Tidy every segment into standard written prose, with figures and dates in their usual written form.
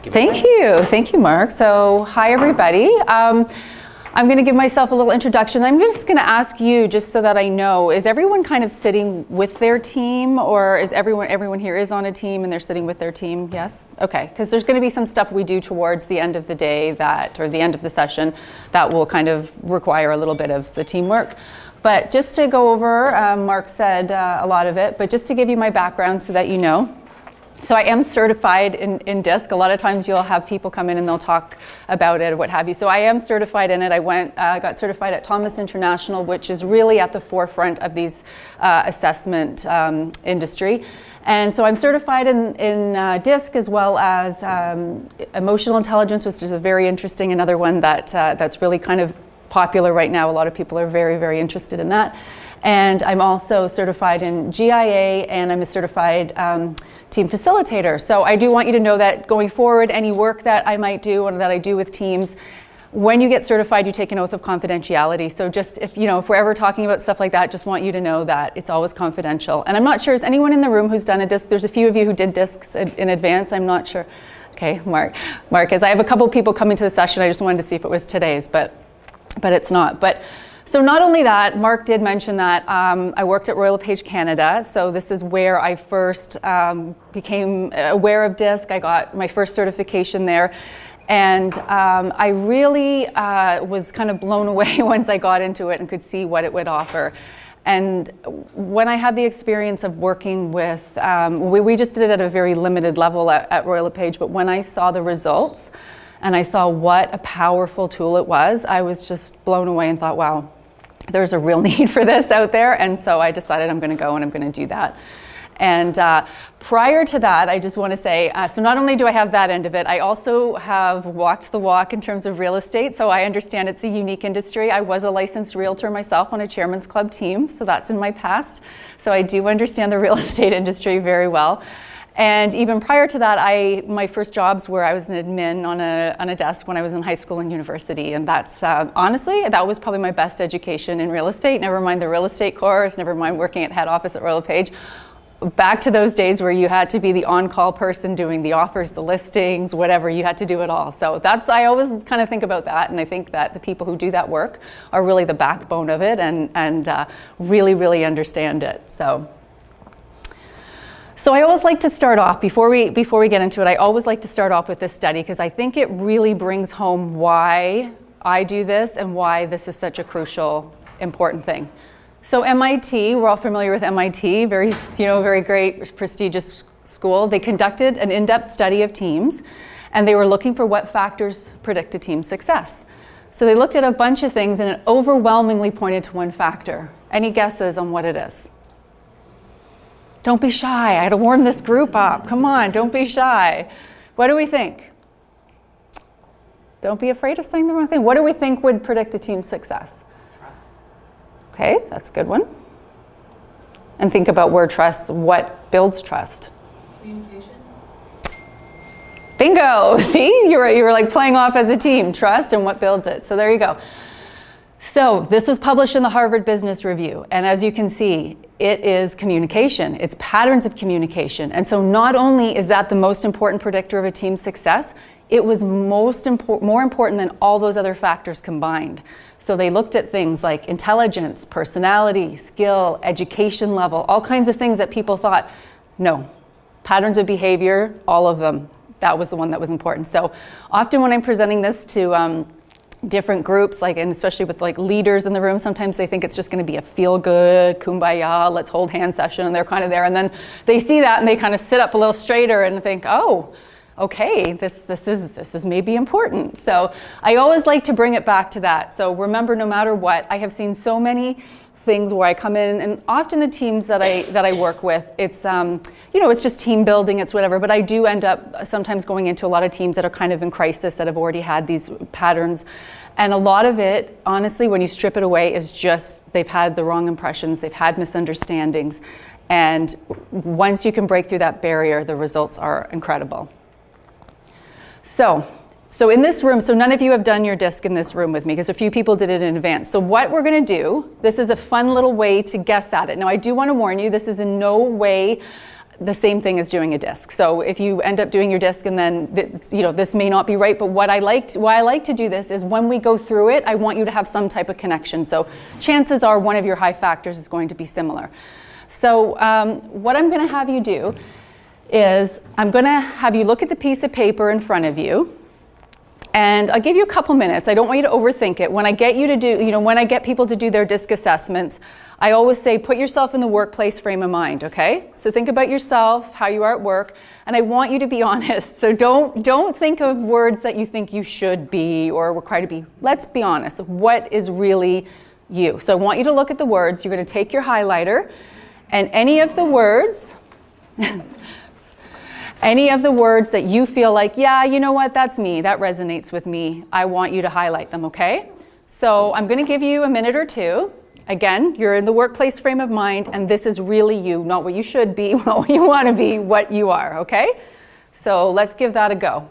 Thank you, Mark. So, hi everybody. I'm going to give myself a little introduction. I'm just going to ask you, just so that I know, is everyone kind of sitting with their team, or is everyone here is on a team and they're sitting with their team? Yes? Okay, because there's going to be some stuff we do towards the end of the day or the end of the session that will kind of require a little bit of the teamwork. But just to go over, Mark said a lot of it, but just to give you my background so that you know. So I am certified in DISC. A lot of times you'll have people come in and they'll talk about it or what have you. So I am certified in it. I got certified at Thomas International, which is really at the forefront of these assessment industry. And so I'm certified in DISC as well as emotional intelligence, which is a very interesting, another one that's really kind of popular right now. A lot of people are very, very interested in that. And I'm also certified in GIA, and I'm a certified team facilitator. So I do want you to know that going forward, any work that I might do or that I do with teams, when you get certified, you take an oath of confidentiality. So just if we're ever talking about stuff like that, just want you to know that it's always confidential. And I'm not sure, is anyone in the room who's done a DISC? There's a few of you who did DISCs in advance. I'm not sure. Okay, Mark, as I have a couple people coming to the session, I just wanted to see if it was today's, but it's not. So not only that, Mark did mention that I worked at Royal LePage Canada. So this is where I first became aware of DISC. I got my first certification there. And I really was kind of blown away once I got into it and could see what it would offer. And when I had the experience of working with, we just did it at a very limited level at Royal LePage, but when I saw the results and I saw what a powerful tool it was, I was just blown away and thought, wow, there's a real need for this out there. And so I decided I'm going to go and I'm going to do that. And prior to that, I just want to say, so not only do I have that end of it, I also have walked the walk in terms of real estate. So I understand it's a unique industry. I was a licensed realtor myself on a chairman's club team. So that's in my past. So I do understand the real estate industry very well. And even prior to that, my first jobs were I was an admin on a desk when I was in high school and university. And that's, honestly, that was probably my best education in real estate. Never mind the real estate course, never mind working at head office at Royal LePage. Back to those days where you had to be the on-call person doing the offers, the listings, whatever, you had to do it all. So I always kind of think about that, and I think that the people who do that work are really the backbone of it and really, really understand it. So I always like to start off, before we get into it, I always like to start off with this study because I think it really brings home why I do this and why this is such a crucial, important thing. So MIT, we're all familiar with MIT, very great, prestigious school. They conducted an in-depth study of teams, and they were looking for what factors predict a team's success. So they looked at a bunch of things, and it overwhelmingly pointed to one factor. Any guesses on what it is? Don't be shy. I had to warm this group up. Come on, don't be shy. What do we think? Don't be afraid of saying the wrong thing. What do we think would predict a team's success? Trust. Okay, that's a good one. And think about word trust. What builds trust? Communication. Bingo! See, you were like playing off as a team. Trust and what builds it. So there you go. So this was published in the Harvard Business Review, and as you can see, it is communication. It's patterns of communication. And so not only is that the most important predictor of a team's success, it was more important than all those other factors combined. So they looked at things like intelligence, personality, skill, education level, all kinds of things that people thought, no, patterns of behavior, all of them, that was the one that was important. So often when I'm presenting this to different groups, and especially with leaders in the room, sometimes they think it's just going to be a feel-good, kumbaya, let's hold hand session, and they're kind of there, and then they see that and they kind of sit up a little straighter and think, oh, okay, this is maybe important. So I always like to bring it back to that. So remember, no matter what, I have seen so many things where I come in, and often the teams that I work with, it's it's just team building, it's whatever, but I do end up sometimes going into a lot of teams that are kind of in crisis, that have already had these patterns, and a lot of it, honestly, when you strip it away, is just they've had the wrong impressions, they've had misunderstandings, and once you can break through that barrier, the results are incredible. So in this room, so none of you have done your DISC in this room with me, because a few people did it in advance. So what we're going to do, this is a fun little way to guess at it. Now I do want to warn you, this is in no way the same thing as doing a disc. So if you end up doing your disc and then, this may not be right, but why I like to do this is when we go through it, I want you to have some type of connection. So chances are one of your high factors is going to be similar. So what I'm going to have you do is I'm going to have you look at the piece of paper in front of you, and I'll give you a couple minutes. I don't want you to overthink it. When I get you to do, when I get people to do their disc assessments, I always say, put yourself in the workplace frame of mind, okay? So think about yourself, how you are at work, and I want you to be honest. So don't think of words that you think you should be or require to be. Let's be honest. What is really you? So I want you to look at the words. You're going to take your highlighter, and any of the words that you feel like, yeah, you know what, that's me, that resonates with me, I want you to highlight them, okay? So I'm going to give you a minute or two. Again, you're in the workplace frame of mind, and this is really you, not what you should be, not what you want to be, what you are, okay? So let's give that a go.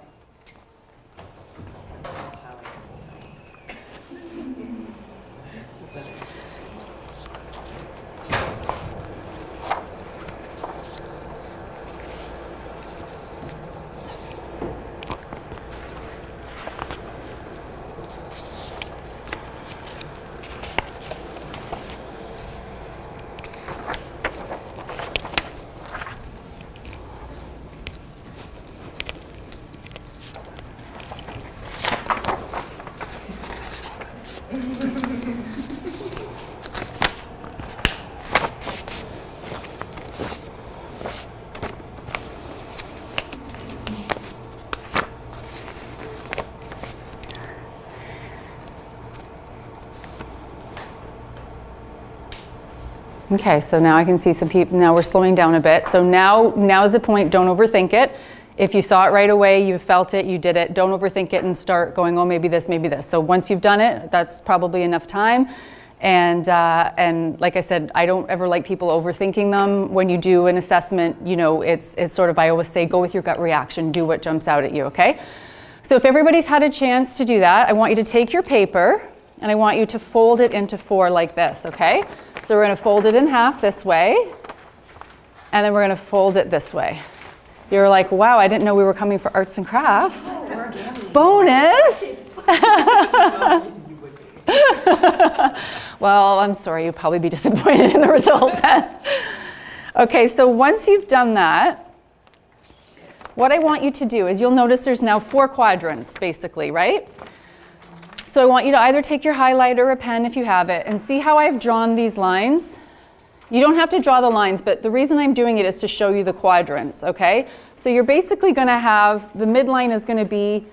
Okay, so now I can see some people, now we're slowing down a bit. So now is the point, don't overthink it. If you saw it right away, you felt it, you did it, don't overthink it and start going, oh, maybe this, maybe this. So once you've done it, that's probably enough time. And like I said, I don't ever like people overthinking them. When you do an assessment, it's sort of, I always say, go with your gut reaction, do what jumps out at you, okay? So if everybody's had a chance to do that, I want you to take your paper and I want you to fold it into 4 like this, okay? So we're going to fold it in half this way, and then we're going to fold it this way. You're like, wow, I didn't know we were coming for arts and crafts. Bonus! Well, I'm sorry, you'll probably be disappointed in the result then. Okay, so once you've done that, what I want you to do is you'll notice there's now 4 quadrants, basically, right? So I want you to either take your highlighter or a pen if you have it and see how I've drawn these lines. You don't have to draw the lines, but the reason I'm doing it is to show you the quadrants, okay? So you're basically going to have, the midline is going to be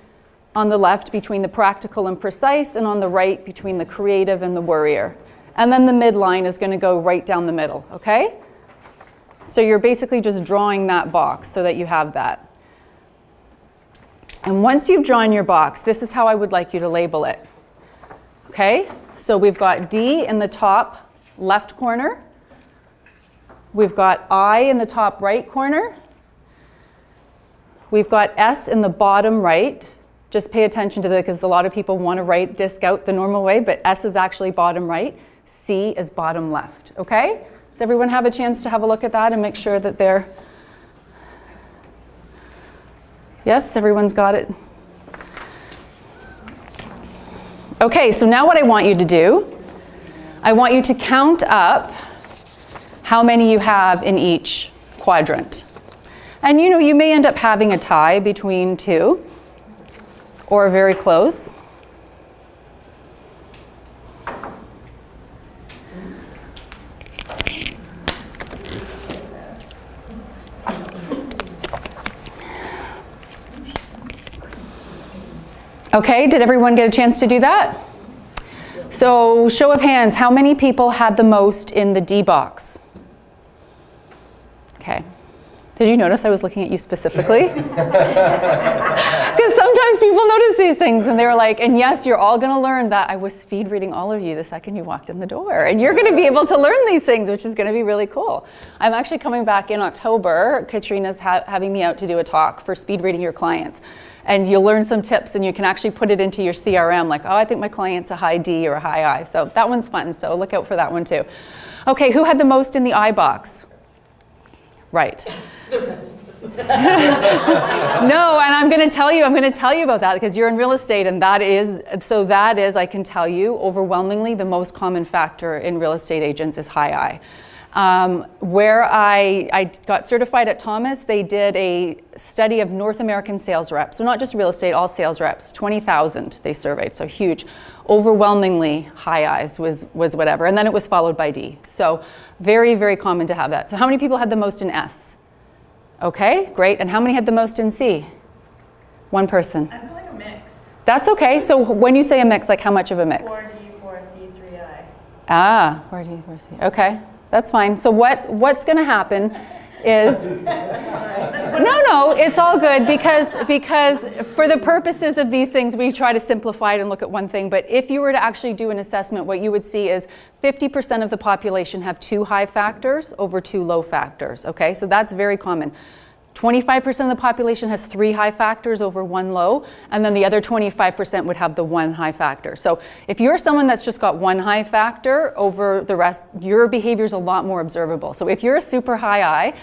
on the left between the practical and precise, and on the right between the creative and the worrier. And then the midline is going to go right down the middle, okay? So you're basically just drawing that box so that you have that. And once you've drawn your box, this is how I would like you to label it. Okay, so we've got D in the top left corner. We've got I in the top right corner. We've got S in the bottom right. Just pay attention to that because a lot of people want to write disc out the normal way, but S is actually bottom right. C is bottom left, okay? Does everyone have a chance to have a look at that and make sure that they're... Yes, everyone's got it? Okay, so now what I want you to do, I want you to count up how many you have in each quadrant. And you may end up having a tie between 2 or very close. Okay, did everyone get a chance to do that? So show of hands, how many people had the most in the D box? Okay. Did you notice I was looking at you specifically? Because sometimes people notice these things and they're like, and yes, you're all going to learn that I was speed reading all of you the second you walked in the door. And you're going to be able to learn these things, which is going to be really cool. I'm actually coming back in October. Katrina's having me out to do a talk for speed reading your clients. And you'll learn some tips and you can actually put it into your CRM like, oh, I think my client's a high D or a high I. So that one's fun, so look out for that one too. Okay, who had the most in the I box? Right. No, and I'm going to tell you about that because you're in real estate, and that is, I can tell you, overwhelmingly the most common factor in real estate agents is high I. Where I got certified at Thomas, they did a study of North American sales reps. So not just real estate, all sales reps, 20,000 they surveyed, so huge. Overwhelmingly high I's was whatever, and then it was followed by D. So very, very common to have that. So how many people had the most in S? Okay, great. And how many had the most in C? One person. I feel like a mix. That's okay. So when you say a mix, like how much of a mix? 4D, 4C, 3I. Ah, 4D, 4C. Okay, that's fine. So what's going to happen is no, it's all good because for the purposes of these things, we try to simplify it and look at one thing. But if you were to actually do an assessment, what you would see is 50% of the population have 2 high factors over 2 low factors. Okay, so that's very common. 25% of the population has 3 high factors over 1 low, and then the other 25% would have the 1 high factor. So if you're someone that's just got 1 high factor over the rest, your behavior is a lot more observable. So if you're a super high I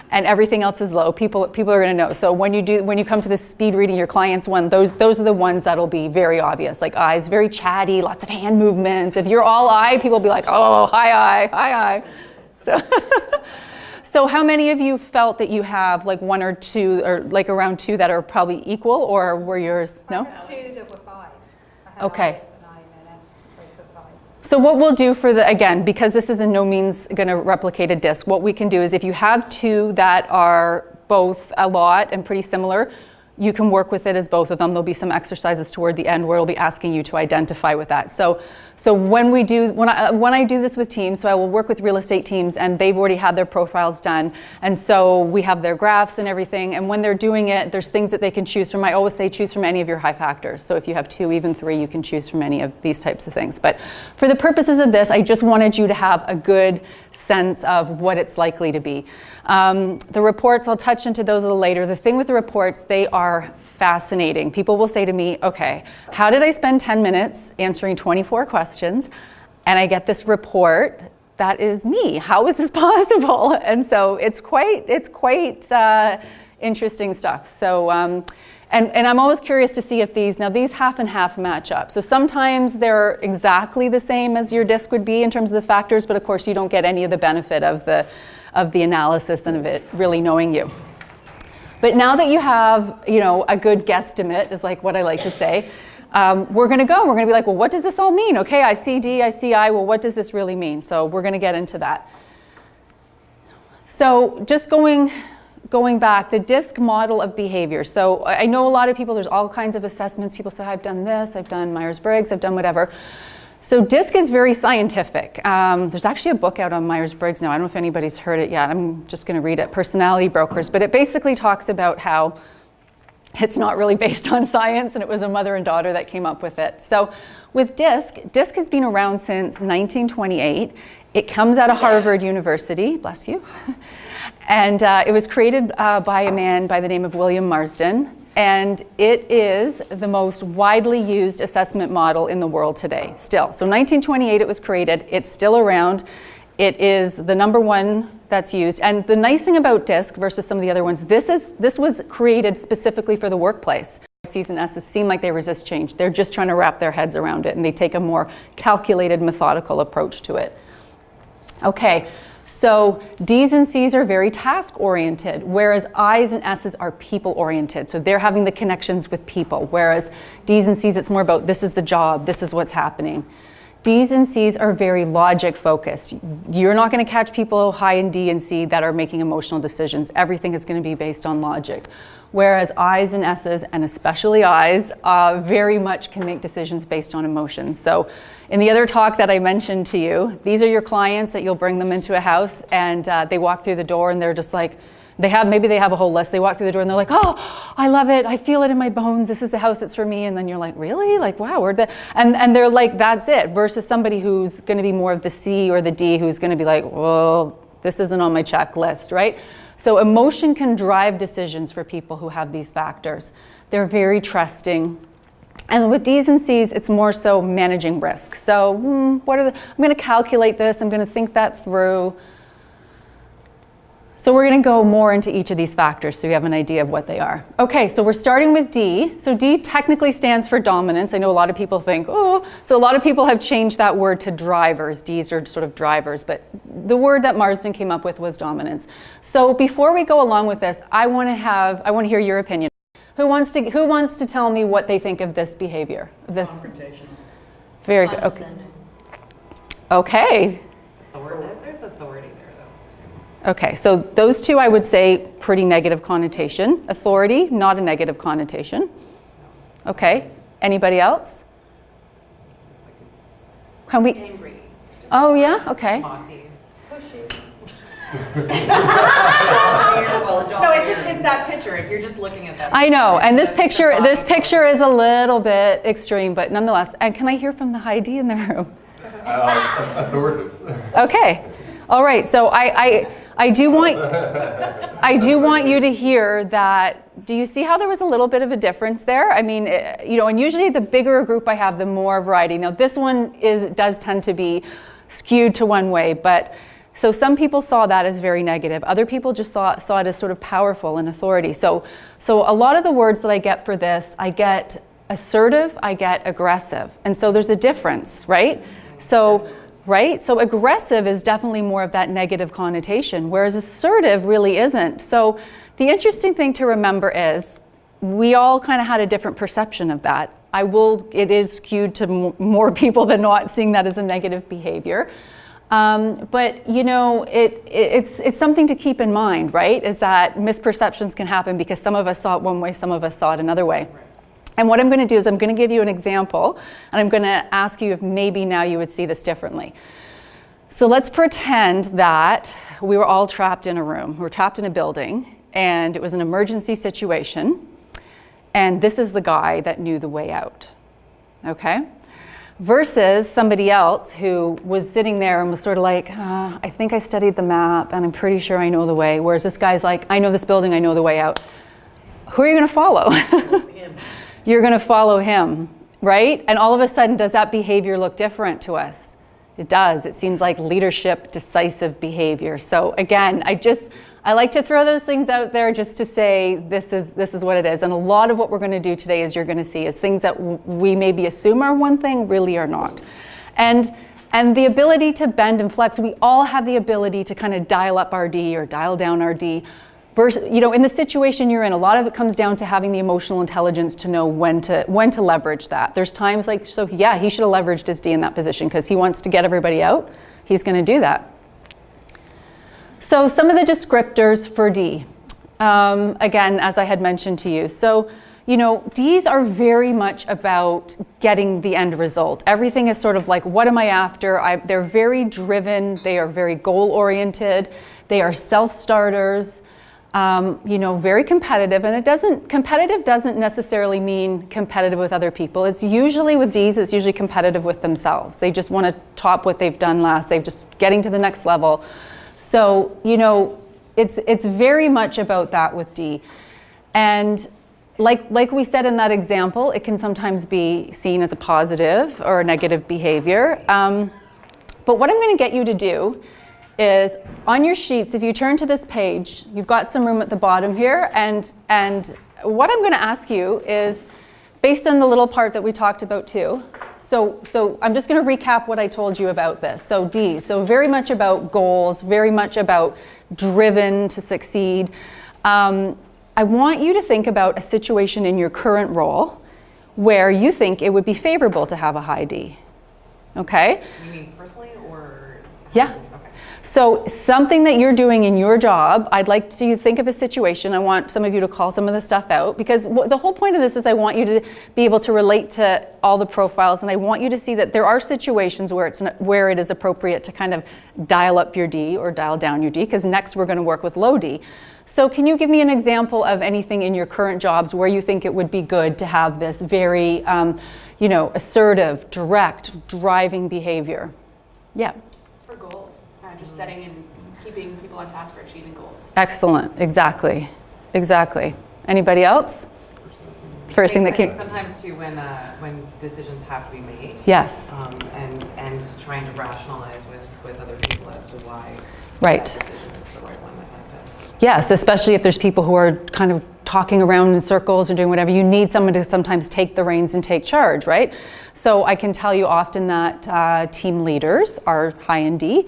and everything else is low, people are going to know. So when you come to this speed reading your clients one, those are the ones that'll be very obvious. Like I's very chatty, lots of hand movements. If you're all I, people will be like, oh, high I. So. So how many of you felt that you have like 1 or 2 or like around 2 that are probably equal, or were yours, no? 2 that were 5. Okay. So what we'll do again, because this is in no means going to replicate a disc, what we can do is if you have 2 that are both a lot and pretty similar, you can work with it as both of them. There'll be some exercises toward the end where it'll be asking you to identify with that. So when I do this with teams, so I will work with real estate teams and they've already had their profiles done. And so we have their graphs and everything. And when they're doing it, there's things that they can choose from. I always say choose from any of your high factors. So if you have 2, even 3, you can choose from any of these types of things. But for the purposes of this, I just wanted you to have a good sense of what it's likely to be. The reports, I'll touch into those a little later. The thing with the reports, they are fascinating. People will say to me, okay, how did I spend 10 minutes answering 24 questions and I get this report that is me? How is this possible? And so it's quite interesting stuff. So and I'm always curious to see if these half and half match up. So sometimes they're exactly the same as your disc would be in terms of the factors, but of course you don't get any of the benefit of the analysis and of it really knowing you. But now that you have, a good guesstimate is like what I like to say, we're going to be like, well, what does this all mean? Okay, I see D, I see I, well, what does this really mean? So we're going to get into that. So just going back, the DISC model of behavior. So I know a lot of people, there's all kinds of assessments. People say, I've done this, I've done Myers-Briggs, I've done whatever. So DISC is very scientific. There's actually a book out on Myers-Briggs now. I don't know if anybody's heard it yet. I'm just going to read it, Personality Brokers. But it basically talks about how it's not really based on science, and it was a mother and daughter that came up with it. So with DISC has been around since 1928. It comes out of Harvard University, bless you. And it was created by a man by the name of William Marsden. And it is the most widely used assessment model in the world today, still. So 1928 it was created, it's still around. It is the number 1 that's used. And the nice thing about DISC versus some of the other ones, this was created specifically for the workplace. C's and S's seem like they resist change. They're just trying to wrap their heads around it, and they take a more calculated, methodical approach to it. Okay. So D's and C's are very task-oriented, whereas I's and S's are people-oriented. So they're having the connections with people, whereas D's and C's, it's more about this is the job, this is what's happening. D's and C's are very logic-focused. You're not going to catch people high in D and C that are making emotional decisions. Everything is going to be based on logic. Whereas I's and S's, and especially I's, very much can make decisions based on emotions. So in the other talk that I mentioned to you, these are your clients that you'll bring them into a house, and they walk through the door and they're just like, maybe they have a whole list. They walk through the door and they're like, oh, I love it. I feel it in my bones. This is the house that's for me. And then you're like, really? Like, wow, and they're like, that's it. Versus somebody who's going to be more of the C or the D, who's going to be like, well, this isn't on my checklist, right? So emotion can drive decisions for people who have these factors. They're very trusting. And with D's and C's, it's more so managing risk. So I'm going to calculate this. I'm going to think that through. So we're going to go more into each of these factors so you have an idea of what they are. Okay, so we're starting with D. So D technically stands for dominance. I know a lot of people think, oh, so a lot of people have changed that word to drivers. D's are sort of drivers, but the word that Marsden came up with was dominance. So before we go along with this, I want to hear your opinion. Who wants to tell me what they think of this behavior? Confrontational. Very good. Okay. Okay. There's authority there, though. Okay, so those two I would say pretty negative connotation. Authority, not a negative connotation. Okay, anybody else? Can we? Angry. Oh yeah, okay. Bossy. Pushy. No, it's that picture. If you're just looking at that. I know, and this That's picture is a little bit extreme, but nonetheless. And can I hear from the high D in the room? Authoritative. Okay, all right. So I do want you to hear that. Do you see how there was a little bit of a difference there? I mean, and usually the bigger a group I have, the more variety. Now this one does tend to be skewed to one way, but so some people saw that as very negative. Other people just saw it as sort of powerful and authority. So a lot of the words that I get for this, I get assertive, I get aggressive, and so there's a difference, right? So aggressive is definitely more of that negative connotation, whereas assertive really isn't. So the interesting thing to remember is we all kind of had a different perception of that. It is skewed to more people than not seeing that as a negative behavior. But it's something to keep in mind, right? Is that misperceptions can happen because some of us saw it one way, some of us saw it another way. And what I'm going to do is I'm going to give you an example, and I'm going to ask you if maybe now you would see this differently. So let's pretend that we were all trapped in a room. We were trapped in a building, and it was an emergency situation, and this is the guy that knew the way out, okay? Versus somebody else who was sitting there and was sort of like, I think I studied the map, and I'm pretty sure I know the way, whereas this guy's like, I know this building, I know the way out. Who are you going to follow? You're going to follow him, right? And all of a sudden, does that behavior look different to us? It does. It seems like leadership, decisive behavior. So again, I like to throw those things out there just to say this is what it is. And a lot of what we're going to do today, as you're going to see, is things that we maybe assume are one thing, really are not. And the ability to bend and flex, we all have the ability to kind of dial up our D or dial down our D. Versus, in the situation you're in, a lot of it comes down to having the emotional intelligence to know when to leverage that. There's times like, he should have leveraged his D in that position because he wants to get everybody out. He's going to do that. So some of the descriptors for D, again, as I had mentioned to you. So, Ds are very much about getting the end result. Everything is sort of like, what am I after? They're very driven. They are very goal-oriented. They are self-starters. Very competitive, and competitive doesn't necessarily mean competitive with other people. It's usually with Ds, it's usually competitive with themselves. They just want to top what they've done last. They're just getting to the next level. So, it's very much about that with D. And like we said in that example, it can sometimes be seen as a positive or a negative behavior. But what I'm going to get you to do is on your sheets, if you turn to this page, you've got some room at the bottom here, and what I'm going to ask you is, based on the little part that we talked about too, so I'm just going to recap what I told you about this. So D, so very much about goals, very much about driven to succeed. I want you to think about a situation in your current role where you think it would be favorable to have a high D, okay? You mean personally or? Yeah. So something that you're doing in your job, I'd like to think of a situation. I want some of you to call some of the stuff out, because the whole point of this is I want you to be able to relate to all the profiles, and I want you to see that there are situations where it is appropriate to kind of dial up your D or dial down your D, because next we're going to work with low D. So can you give me an example of anything in your current jobs where you think it would be good to have this very, assertive, direct, driving behavior? Yeah. For goals, just setting and keeping people on task for achieving goals. Excellent. Exactly. Anybody else? First thing that came. Sometimes too, when decisions have to be made. Yes. And trying to rationalize with other people as to why. Right. That decision is the right one that has to. Yes, especially if there's people who are kind of talking around in circles and doing whatever. You need someone to sometimes take the reins and take charge, right? So I can tell you often that team leaders are high in D.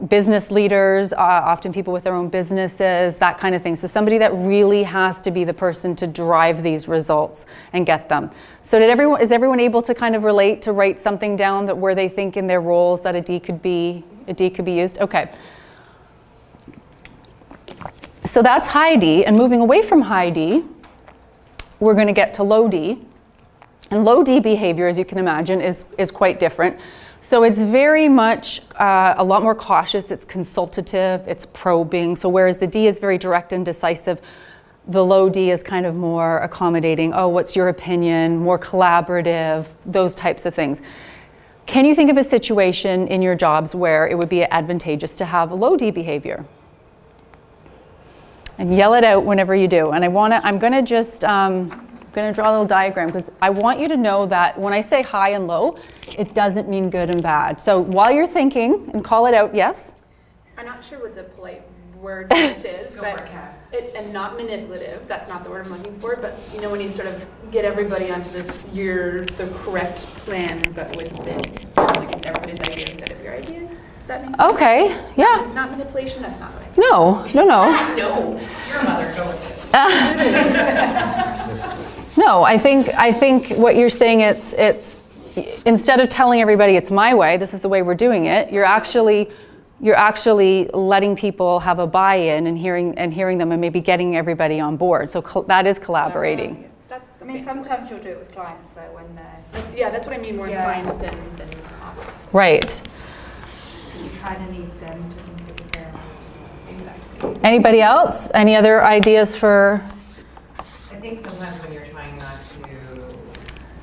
Business leaders, often people with their own businesses, that kind of thing. So somebody that really has to be the person to drive these results and get them. So is everyone able to kind of relate, to write something down that where they think in their roles that a D could be used? Okay. So that's high D, and moving away from high D, we're going to get to low D. And low D behavior, as you can imagine, is quite different. So it's very much a lot more cautious, it's consultative, it's probing. So whereas the D is very direct and decisive, the low D is kind of more accommodating. Oh, what's your opinion? More collaborative, those types of things. Can you think of a situation in your jobs where it would be advantageous to have a low D behavior? And yell it out whenever you do. And I'm going to draw a little diagram because I want you to know that when I say high and low, it doesn't mean good and bad. So while you're thinking, and call it out, yes? I'm not sure what the polite word for this is, Go but for it, Cass. and not manipulative, that's not the word I'm looking for, but you know when you sort of get everybody onto this, the correct plan, but with it, so like it's everybody's idea instead of your idea. Does that make sense? Okay, yeah. Not manipulation, that's not what I No. No. Your mother, go with it. No, I think what you're saying, it's instead of telling everybody it's my way, this is the way we're doing it, you're actually letting people have a buy-in and hearing them and maybe getting everybody on board. So that is collaborating. That's the I mean, fancy sometimes you'll do it with clients though when they're, that's what I mean more in clients than Right. you kind of need them to think it was their exactly. Anybody else? Any other ideas for? I think sometimes when you're trying not to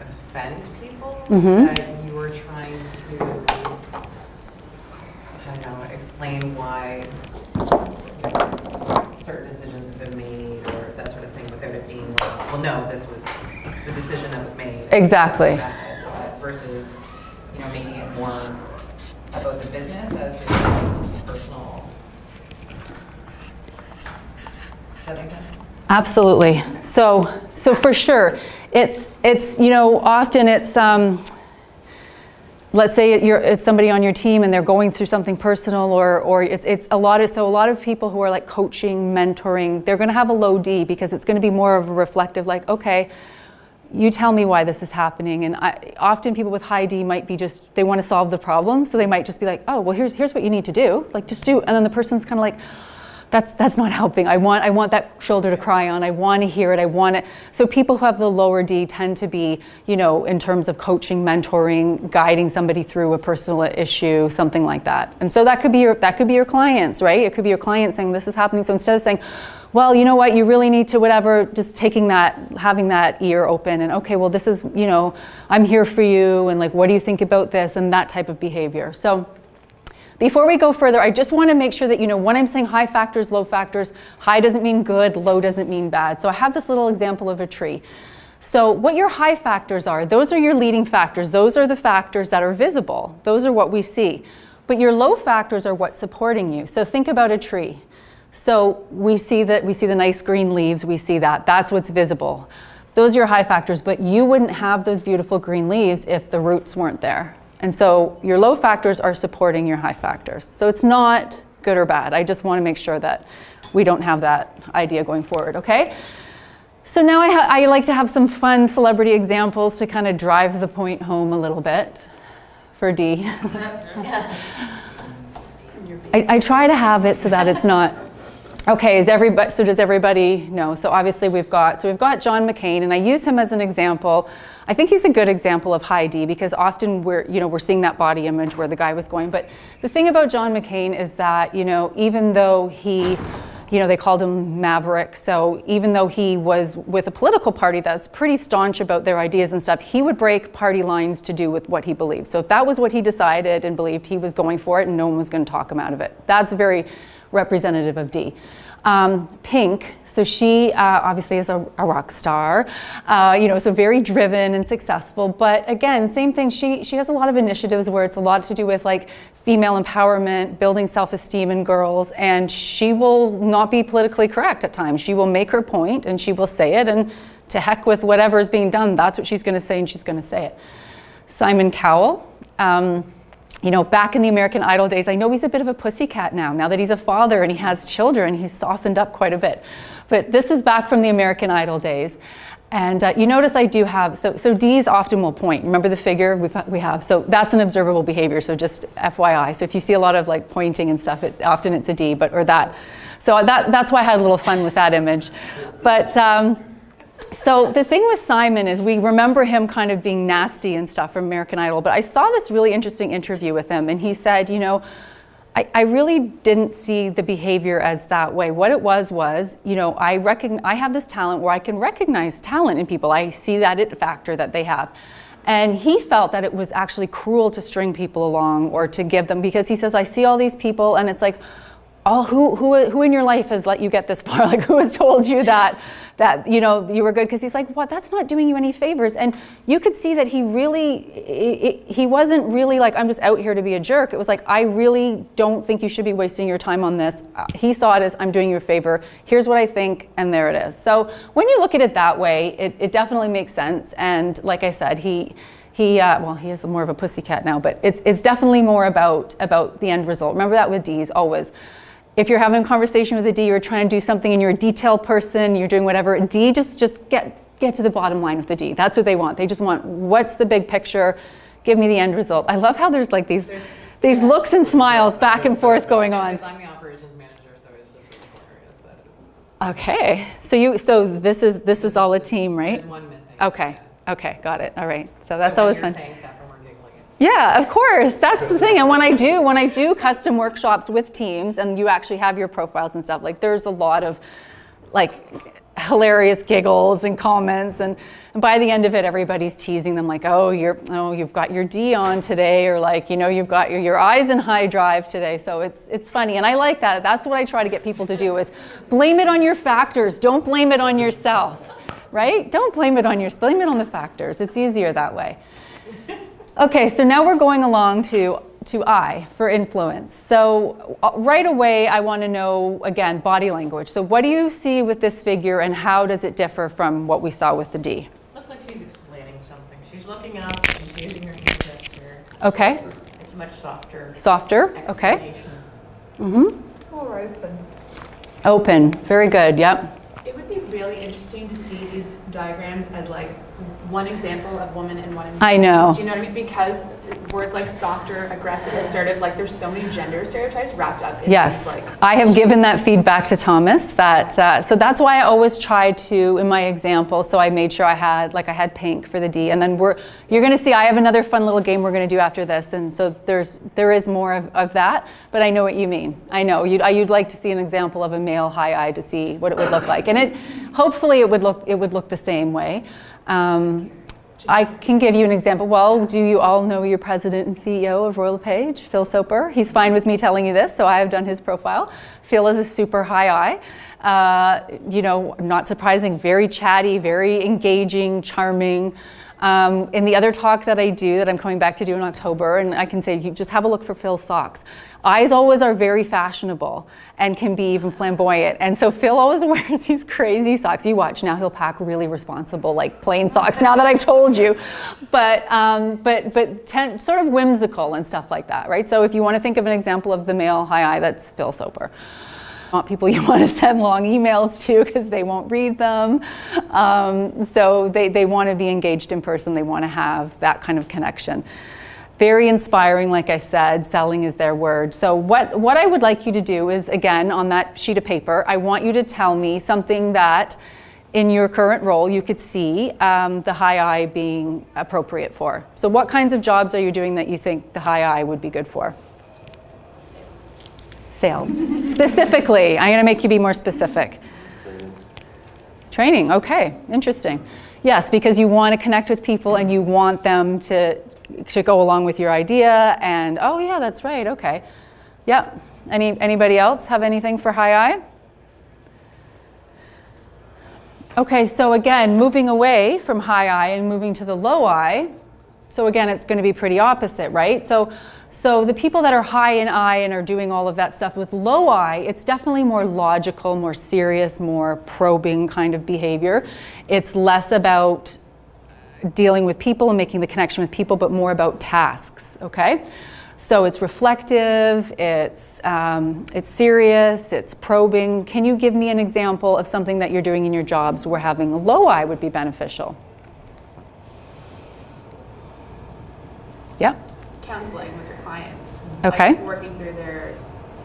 offend people, Mhm. that you are trying to, I don't know, explain why certain decisions have been made or that sort of thing without it being, well, no, this was the decision that was made. Exactly. Versus, making it more about the business as just personal. Does that make sense? Absolutely. So for sure, it's often it's let's say it's somebody on your team and they're going through something personal or it's a lot of people who are like coaching, mentoring, they're going to have a low D because it's going to be more of a reflective, like, okay, you tell me why this is happening. And often people with high D might be they want to solve the problem, so they might just be like, oh, well, here's what you need to do, like just do. And then the person's kind of like, that's not helping. I want that shoulder to cry on. I want to hear it. I want it. So people who have the lower D tend to be, in terms of coaching, mentoring, guiding somebody through a personal issue, something like that. And so that could be your clients, right? It could be your client saying this is happening. So instead of saying, well, you know what, you really need to whatever, just having that ear open and okay, well, this is, I'm here for you, and like, what do you think about this, and that type of behavior. So before we go further, I just want to make sure that when I'm saying high factors, low factors, high doesn't mean good, low doesn't mean bad. So I have this little example of a tree. So what your high factors are, those are your leading factors. Those are the factors that are visible. Those are what we see. But your low factors are what's supporting you. So think about a tree. So we see the nice green leaves, we see that. That's what's visible. Those are your high factors, but you wouldn't have those beautiful green leaves if the roots weren't there. And so your low factors are supporting your high factors. So it's not good or bad. I just want to make sure that we don't have that idea going forward, okay? So now I like to have some fun celebrity examples to kind of drive the point home a little bit for D. I try to have it so that it's not. Okay, does everybody know? So obviously we've got John McCain, and I use him as an example. I think he's a good example of high D because often we're seeing that body image where the guy was going. But the thing about John McCain is that, even though he, they called him Maverick. So even though he was with a political party that's pretty staunch about their ideas and stuff, he would break party lines to do with what he believed. So if that was what he decided and believed, he was going for it and no one was going to talk him out of it. That's very representative of D. Pink, so she obviously is a rock star, so very driven and successful. But again, same thing, she has a lot of initiatives where it's a lot to do with like female empowerment, building self-esteem in girls, and she will not be politically correct at times. She will make her point and she will say it, and to heck with whatever is being done, that's what she's going to say, and she's going to say it. Simon Cowell, you know, back in the American Idol days, I know he's a bit of a pussycat now that he's a father and he has children, he's softened up quite a bit. But this is back from the American Idol days. And you notice I do have, so D's often will point. Remember the figure we have? So that's an observable behavior, so just FYI. So if you see a lot of like pointing and stuff, often it's a D, or that. So that's why I had a little fun with that image. But so the thing with Simon is we remember him kind of being nasty and stuff from American Idol, but I saw this really interesting interview with him, and he said, you know, I really didn't see the behavior as that way. What it was, you know, I have this talent where I can recognize talent in people. I see that it factor that they have. And he felt that it was actually cruel to string people along or to give them, because he says, I see all these people and it's like, who in your life has let you get this far? Like, who has told you that you know you were good? Because he's like, what? That's not doing you any favors. And you could see that he really, he wasn't really like, I'm just out here to be a jerk. It was like, I really don't think you should be wasting your time on this. He saw it as, I'm doing you a favor. Here's what I think, and there it is. So when you look at it that way, it definitely makes sense. And like I said, he is more of a pussycat now, but it's definitely more about the end result. Remember that with D's always. If you're having a conversation with a D, you're trying to do something and you're a detailed person, you're doing whatever, D, just get to the bottom line with the D. That's what they want. They just want, what's the big picture? Give me the end result. I love how there's like these looks and smiles back and forth going on. Because I'm the operations manager, so it's just really hilarious that it's... Okay, so this is all a team, right? There's one missing. Okay, Yeah. Okay, got it. All right. So that's So when always you're fun. saying stuff and we're giggling, Yeah, of course. That's the thing. And when I do custom workshops with teams and you actually have your profiles and stuff, like there's a lot of like hilarious giggles and comments, and by the end of it everybody's teasing them like, you've got your D on today, or like, you know, you've got your eyes in high drive today. So it's funny, and I like that. That's what I try to get people to do, is blame it on your factors. Don't blame it on yourself. Right? Don't blame it on the factors. It's easier that way. Okay, so now we're going along to I for influence. So right away, I want to know, again, body language. So what do you see with this figure, and how does it differ from what we saw with the D? Looks like she's explaining something. She's looking up, she's using her hand gesture. Okay. It's much softer. Softer, okay. Explanation. Mm-hmm. More open. Open, very good, yep. It would be really interesting to see these diagrams as like one example of woman and one. I know. Do you know what I mean? Because words like softer, aggressive, assertive, like there's so many gender stereotypes wrapped up in Yes, these, like. I have given that feedback to Thomas. So that's why I always try to, in my example, so I made sure I had pink for the D, and then you're going to see I have another fun little game we're going to do after this, and so there is more of that, but I know what you mean. I know you'd like to see an example of a male high I to see what it would look like, and hopefully it would look the same way. I can give you an example. Well, do you all know your president and CEO of Royal LePage, Phil Soper? He's fine with me telling you this, so I have done his profile. Phil is a super high I. You know, not surprising, very chatty, very engaging, charming. In the other talk that I do, that I'm coming back to do in October, and I can say, you just have a look for Phil's socks. Eyes always are very fashionable and can be even flamboyant. And so Phil always wears these crazy socks. You watch, now he'll pack really responsible, like plain socks, now that I've told you. But sort of whimsical and stuff like that, right? So if you want to think of an example of the male high I, that's Phil Soper. Not people you want to send long emails to because they won't read them. So they want to be engaged in person. They want to have that kind of connection. Very inspiring, like I said, selling is their word. So what I would like you to do is, again, on that sheet of paper, I want you to tell me something that in your current role you could see the high I being appropriate for. So what kinds of jobs are you doing that you think the high I would be good for? Sales. Specifically, I'm going to make you be more specific. Training, okay, interesting. Yes, because you want to connect with people and you want them to go along with your idea, and oh yeah, that's right, okay. Yeah, anybody else have anything for high I? Okay, so again, moving away from high I and moving to the low I. So again, it's going to be pretty opposite, right? So So the people that are high in I and are doing all of that stuff with low I, it's definitely more logical, more serious, more probing kind of behavior. It's less about dealing with people and making the connection with people, but more about tasks, okay? So it's reflective, it's serious, it's probing. Can you give me an example of something that you're doing in your jobs where having a low I would be beneficial? Yeah? Counseling with your clients. Okay. Like working through their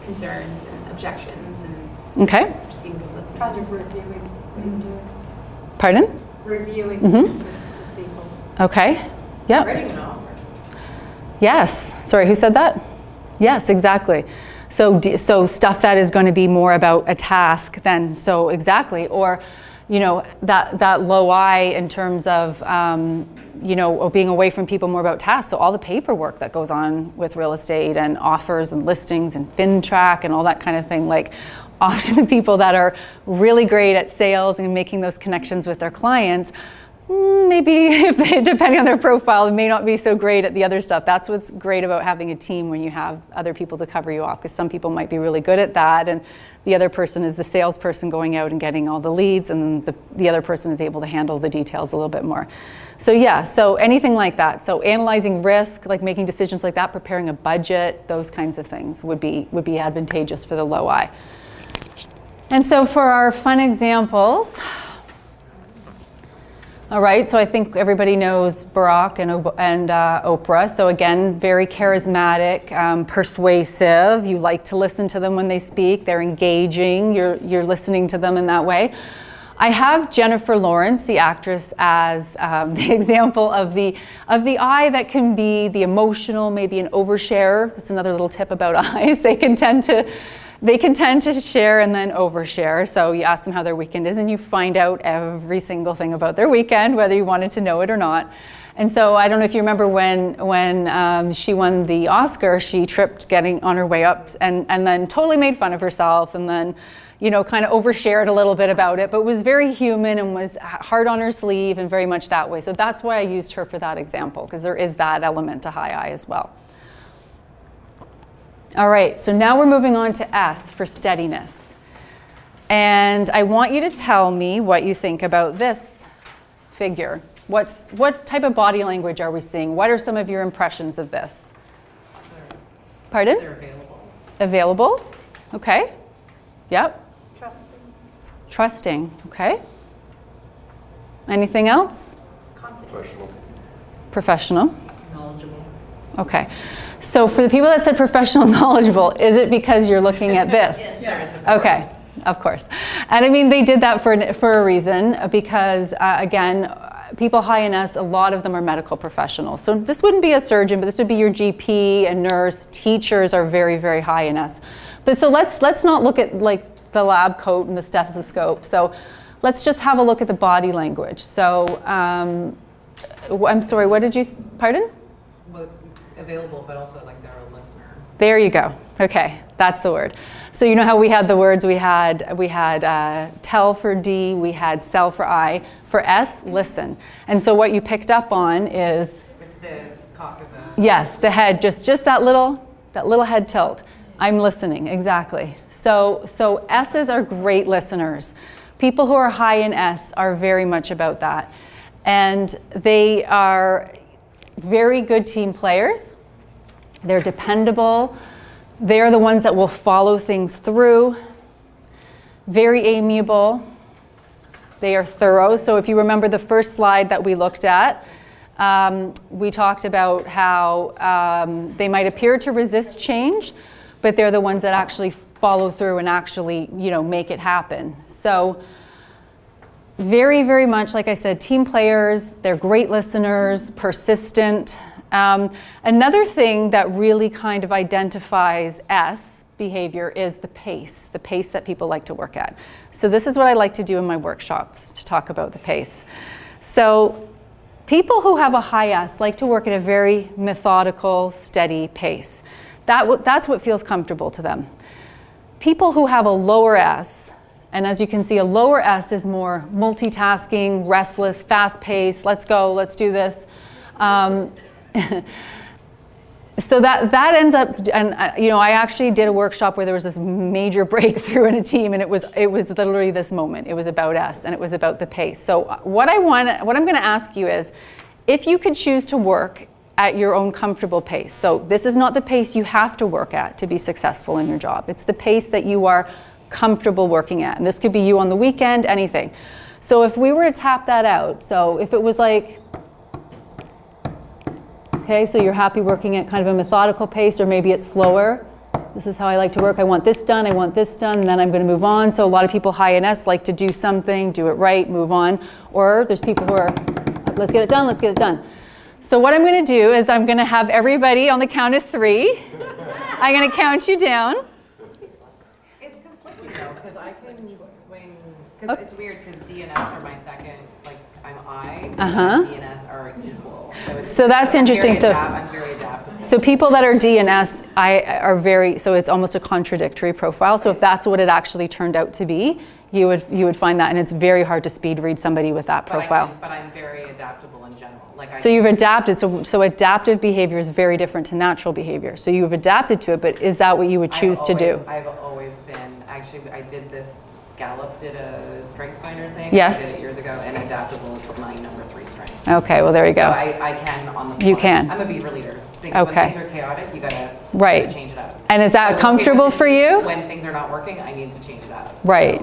concerns and objections and Okay. just being good listeners. Kind of reviewing when you do it. Pardon? Reviewing Mhm. things with people. Okay. Yeah. Writing an offer. Yes. Sorry, who said that? Yes, exactly. So stuff that is going to be more about a task than, so exactly. Or, you know, that low I in terms of, you know, being away from people, more about tasks. So all the paperwork that goes on with real estate and offers and listings and FinTrack and all that kind of thing. Like often the people that are really great at sales and making those connections with their clients, maybe if they, depending on their profile, may not be so great at the other stuff. That's what's great about having a team when you have other people to cover you off, because some people might be really good at that, and the other person is the salesperson going out and getting all the leads, and the other person is able to handle the details a little bit more. So yeah, so anything like that. So analyzing risk, like making decisions like that, preparing a budget, those kinds of things would be advantageous for the low I. And so for our fun examples, all right, so I think everybody knows Barack and Oprah. So again, very charismatic, persuasive. You like to listen to them when they speak. They're engaging. You're listening to them in that way. I have Jennifer Lawrence, the actress, as the example of the I that can be the emotional, maybe an overshare. That's another little tip about I's. They can tend to share and then overshare. So you ask them how their weekend is and you find out every single thing about their weekend, whether you wanted to know it or not. And so I don't know if you remember when she won the Oscar, she tripped getting on her way up and then totally made fun of herself and then, you know, kind of overshared a little bit about it, but was very human and was hard on her sleeve and very much that way. So that's why I used her for that example, because there is that element to high I as well. All right, so now we're moving on to S for steadiness. And I want you to tell me what you think about this figure. What type of body language are we seeing? What are some of your impressions of this? Pardon? They're available. Available? Okay. Yep. Trusting. Trusting. Okay. Anything else? Professional. Professional. Knowledgeable. Okay. So for the people that said professional knowledgeable, is it because you're looking at this? Yes. Okay, of course. And I mean, they did that for a reason, because again, people high in S, a lot of them are medical professionals. So this wouldn't be a surgeon, but this would be your GP, a nurse. Teachers are very, very high in S. But so let's not look at like the lab coat and the stethoscope. So let's just have a look at the body language. So I'm sorry, what did you, pardon? Well, available, but also like they're a listener. There you go. Okay, that's the word. So you know how we had the words, we had tell for D, we had sell for I. For S, listen. And so what you picked up on is, It's the cock of the. yes, the head, just that little head tilt. I'm listening, exactly. So S's are great listeners. People who are high in S are very much about that. And they are very good team players. They're dependable. They're the ones that will follow things through. Very amiable. They are thorough. So if you remember the first slide that we looked at, we talked about how they might appear to resist change, but they're the ones that actually follow through and actually, you know, make it happen. So very, very much, like I said, team players. They're great listeners, persistent. Another thing that really kind of identifies S behavior is the pace that people like to work at. So this is what I like to do in my workshops, to talk about the pace. So people who have a high S like to work at a very methodical, steady pace. That's what feels comfortable to them. People who have a lower S, and as you can see, a lower S is more multitasking, restless, fast-paced, let's go, let's do this. So that ends up, and I actually did a workshop where there was this major breakthrough in a team, and it was literally this moment. It was about us, and it was about the pace. So what I'm going to ask you is, if you could choose to work at your own comfortable pace. So this is not the pace you have to work at to be successful in your job. It's the pace that you are comfortable working at, and this could be you on the weekend, anything. So if we were to tap that out, so if it was like, okay, so you're happy working at kind of a methodical pace, or maybe it's slower. This is how I like to work. I want this done, and then I'm going to move on. So a lot of people high in S like to do something, do it right, move on. Or there's people who are, let's get it done, let's get it done. So what I'm going to do is I'm going to have everybody on the count of 3. I'm going to count you down. It's conflicting though, because I can swing, because it's weird, because DNS are my second, like I'm I, and DNS are equal. So that's interesting. I'm very adaptable. So people that are D and S are very, so it's almost a contradictory profile. So if that's what it actually turned out to be, you would find that, and it's very hard to speed read somebody with that profile. But I'm very adaptable in general. So you've adapted, so adaptive behavior is very different to natural behavior. So you've adapted to it, but is that what you would choose to do? I've always been, actually I did this, Gallup did a strength finder thing. Yes. I did it years ago, and adaptable is my number 3 strength. Okay, well there you go. So I can on the fly. You can. I'm a beaver leader. Okay. When things are chaotic, you gotta change it up. And is that So comfortable for you? When things are not working, I need to change it up. Right.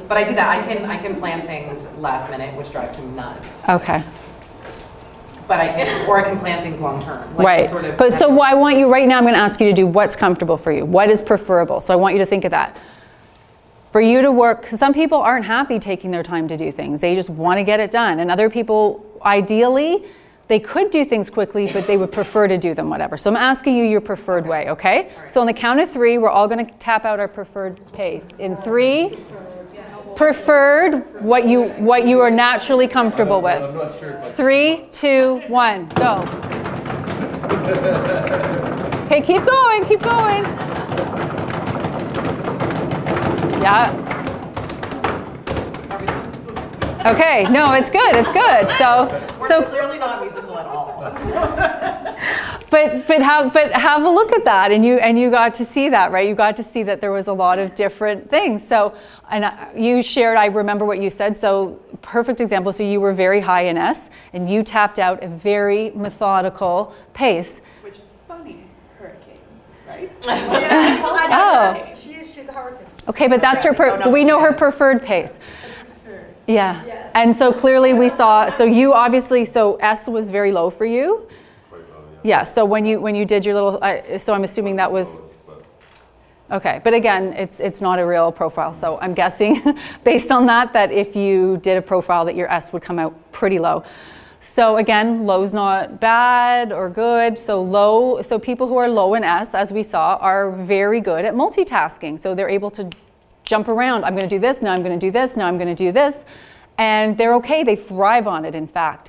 But I do that. I can plan things last minute, which drives me nuts. Okay. But I can plan things long term. Like Right. Sort of But so what I want you right now, I'm going to ask you to do what's comfortable for you. What is preferable? So I want you to think of that. For you to work, some people aren't happy taking their time to do things. They just want to get it done. And other people, ideally, they could do things quickly, but they would prefer to do them whatever. So I'm asking you your preferred way, okay? So on the count of 3, we're all going to tap out our preferred pace. In 3, preferred, what you are naturally comfortable with. I'm not sure. 3, 2, 1, go. Okay, keep going, keep going. Yeah. Okay, no, it's good, it's good. We're clearly not musical at all. But have a look at that, and you got to see that, right? You got to see that there was a lot of different things. So, and you shared, I remember what you said. So, perfect example. So you were very high in S, and you tapped out a very methodical pace. Which is funny, hurricane, right? Oh. She's a hurricane. Okay, but that's her. We know her preferred pace. Yeah. Yes. And so clearly we saw. So you obviously. So S was very low for you. Yeah, so when you did your little, so I'm assuming that was, okay, but again, it's not a real profile, so I'm guessing based on that if you did a profile that your S would come out pretty low. So again, low's not bad or good, so people who are low in S, as we saw, are very good at multitasking, so they're able to jump around. I'm going to do this, now I'm going to do this, now I'm going to do this, and they're okay, they thrive on it, in fact.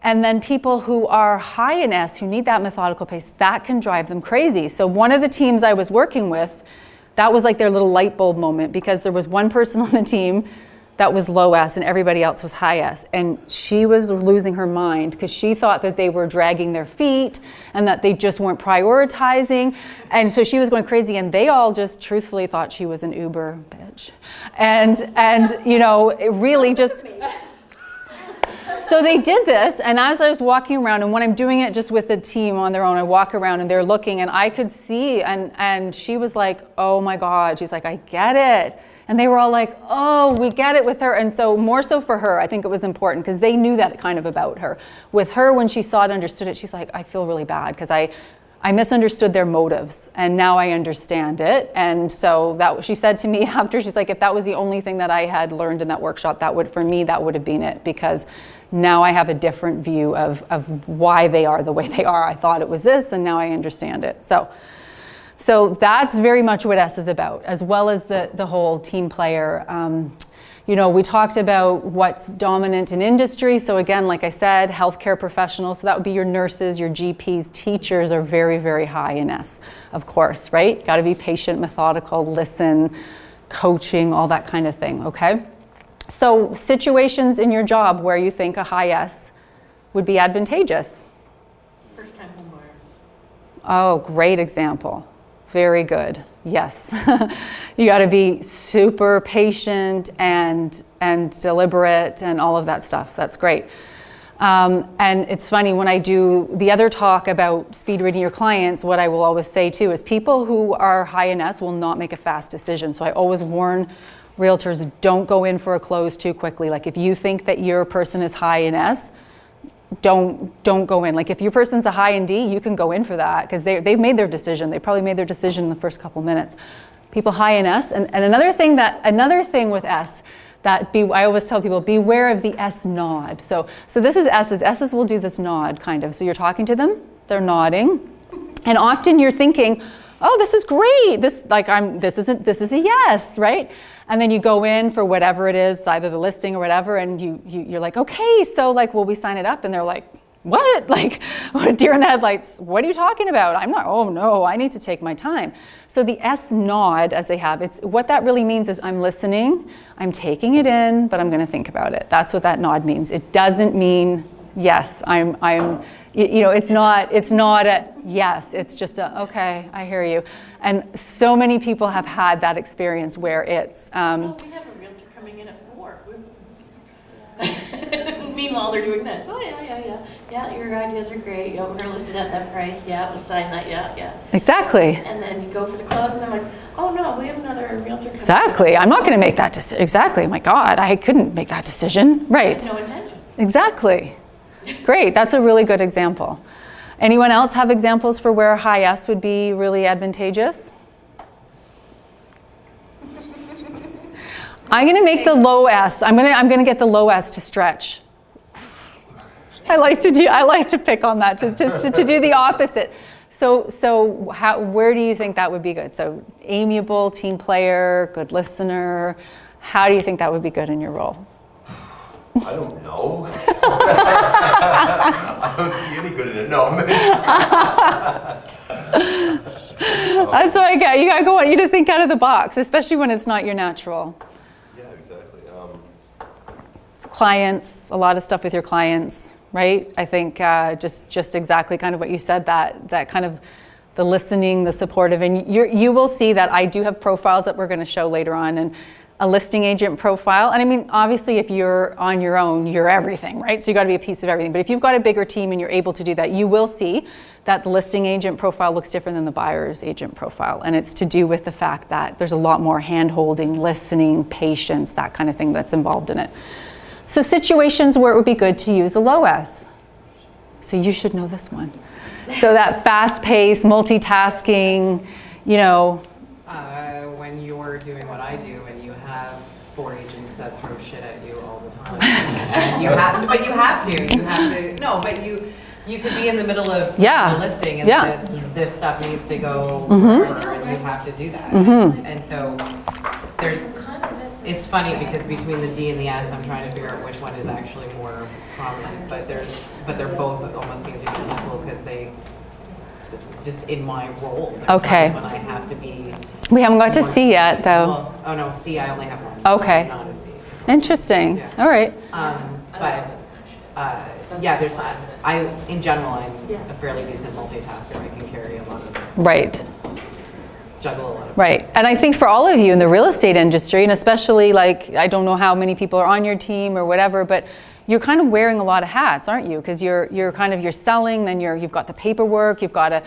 And then people who are high in S, who need that methodical pace, that can drive them crazy. So one of the teams I was working with, that was like their little light bulb moment, because there was one person on the team that was low S and everybody else was high S. And she was losing her mind because she thought that they were dragging their feet and that they just weren't prioritizing. And so she was going crazy, and they all just truthfully thought she was an Uber bitch. And it really just... So they did this, and as I was walking around, and when I'm doing it just with the team on their own, I walk around and they're looking, and I could see, and she was like, oh my God, she's like, I get it. And they were all like, oh, we get it with her. And so more so for her, I think it was important, because they knew that kind of about her. With her, when she saw it, understood it, she's like, I feel really bad, because I misunderstood their motives, and now I understand it. And so that she said to me after, she's like, if that was the only thing that I had learned in that workshop, for me, that would have been it, because now I have a different view of why they are the way they are. I thought it was this, and now I understand it. So that's very much what S is about, as well as the whole team player. We talked about what's dominant in industry. So again, like I said, healthcare professionals, so that would be your nurses, your GPs, teachers are very, very high in S, of course, right? Got to be patient, methodical, listen, coaching, all that kind of thing, okay? So situations in your job where you think a high S would be advantageous. First time homebuyer. Oh, great example. Very good. Yes. You got to be super patient and deliberate and all of that stuff. That's great. And it's funny, when I do the other talk about speed reading your clients, what I will always say too is people who are high in S will not make a fast decision. So I always warn realtors, don't go in for a close too quickly. Like if you think that your person is high in S, don't go in. Like if your person's a high in D, you can go in for that because they've made their decision. They probably made their decision in the first couple minutes. People high in S, and another thing with S that I always tell people, beware of the S nod. So this is S's. S's will do this nod kind of. So you're talking to them, they're nodding, and often you're thinking, oh, this is great. This is a yes, right? And then you go in for whatever it is, either the listing or whatever, and you're like, okay, so like, will we sign it up? And they're like, what? Like, deer in the headlights, what are you talking about? I'm not, oh no, I need to take my time. So the S nod, as they have, what that really means is I'm listening, I'm taking it in, but I'm gonna think about it. That's what that nod means. It doesn't mean, yes, it's not a yes, it's just a, okay, I hear you. And so many people have had that experience where it's... We have a realtor coming in at 4. Meanwhile, they're doing this. Oh, yeah, your ideas are great. Yeah, we're going to list it at that price. Yeah, we'll sign that. Yeah. Exactly. And then you go for the close, and they're like, oh, no, we have another realtor coming Exactly. I'm not going to make that decision. Exactly. My God, I couldn't make that decision. Right. No intention. Exactly. Great. That's a really good example. Anyone else have examples for where high S would be really advantageous? I'm going to make the low S. I'm going to get the low S to stretch. I like to pick on that to do the opposite. So where do you think that would be good? So amiable, team player, good listener. How do you think that would be good in your role? I don't know. I don't see any good in it. No, That's what I get. I want you to think out of the box, especially when it's not your natural. Yeah, exactly. Clients, a lot of stuff with your clients, right? I think just exactly kind of what you said, that kind of the listening, the supportive, and you will see that I do have profiles that we're going to show later on, and a listing agent profile. And I mean, obviously if you're on your own, you're everything, right? So you got to be a piece of everything. But if you've got a bigger team and you're able to do that, you will see that the listing agent profile looks different than the buyer's agent profile. And it's to do with the fact that there's a lot more hand-holding, listening, patience, that kind of thing that's involved in it. So situations where it would be good to use a low S. So you should know this one. So that fast-paced, multitasking, when you're doing what I do and you have 4 agents that throw shit at you all the time. And you have to, you could be in the middle of the listing and this stuff needs to go further and you have to do that. And so it's funny because between the D and the S, I'm trying to figure out which one is actually more prominent, but they're both almost seem to be equal because they, just in my role, there's times when I have to be. We haven't got to C yet, though. Well, oh no, C, I only have one. Okay. Not a C. Interesting. Yeah. All right. In general, I'm a fairly decent multitasker. I can carry a lot of. Right. Juggle a lot of. Right. And I think for all of you in the real estate industry, and especially like, I don't know how many people are on your team or whatever, but you're kind of wearing a lot of hats, aren't you? Because you're selling, then you've got the paperwork, you've got to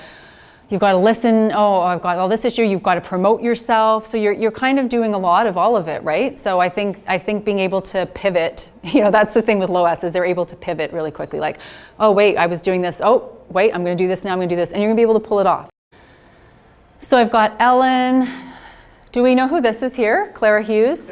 listen. Oh, I've got all this issue. You've got to promote yourself. So you're kind of doing a lot of all of it, right? So I think being able to pivot, that's the thing with low S, is they're able to pivot really quickly. Like, oh wait, I was doing this. Oh wait, I'm going to do this now. I'm going to do this, and you're going to be able to pull it off. So I've got Ellen. Do we know who this is here? Clara Hughes.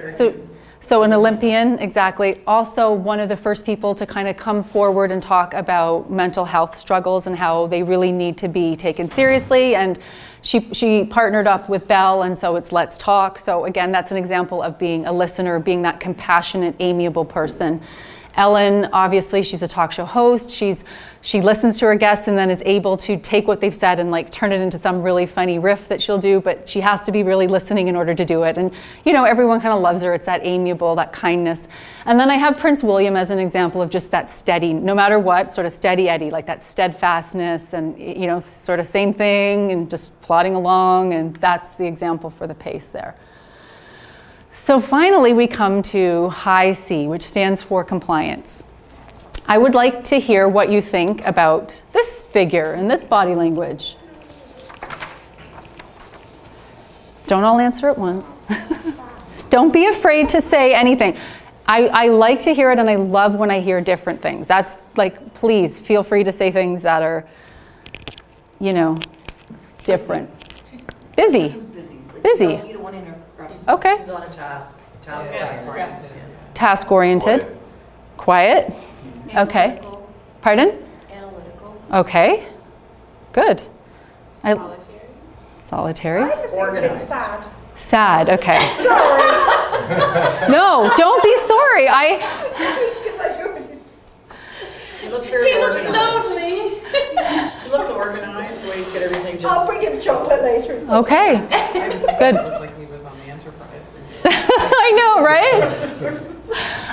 So an Olympian, exactly. Also one of the first people to kind of come forward and talk about mental health struggles and how they really need to be taken seriously. And she partnered up with Bell, and so it's Let's Talk. So again, that's an example of being a listener, being that compassionate, amiable person. Ellen, obviously, she's a talk show host. She listens to her guests and then is able to take what they've said and like turn it into some really funny riff that she'll do, but she has to be really listening in order to do it. And you know, everyone kind of loves her. It's that amiable, that kindness. And then I have Prince William as an example of just that steady, no matter what, sort of steady Eddie, like that steadfastness and, you know, sort of same thing and just plodding along. And that's the example for the pace there. So finally, we come to high C, which stands for compliance. I would like to hear what you think about this figure and this body language. Don't all answer at once. Don't be afraid to say anything. I like to hear it, and I love when I hear different things. That's like, please feel free to say things that are, you know, different. Busy. Busy. You don't want to interrupt. Okay. He's on a task. Task-oriented. Quiet. Okay. Analytical. Pardon? Analytical. Okay. Good. Solitary. Solitary. Organized. Sad. Okay. No, don't be sorry. He looks very organized. lonely. He looks organized, the way he's got everything just. I'll bring him chocolate later. Okay. I was thinking Good. it looked like he was on the Enterprise. I know, right?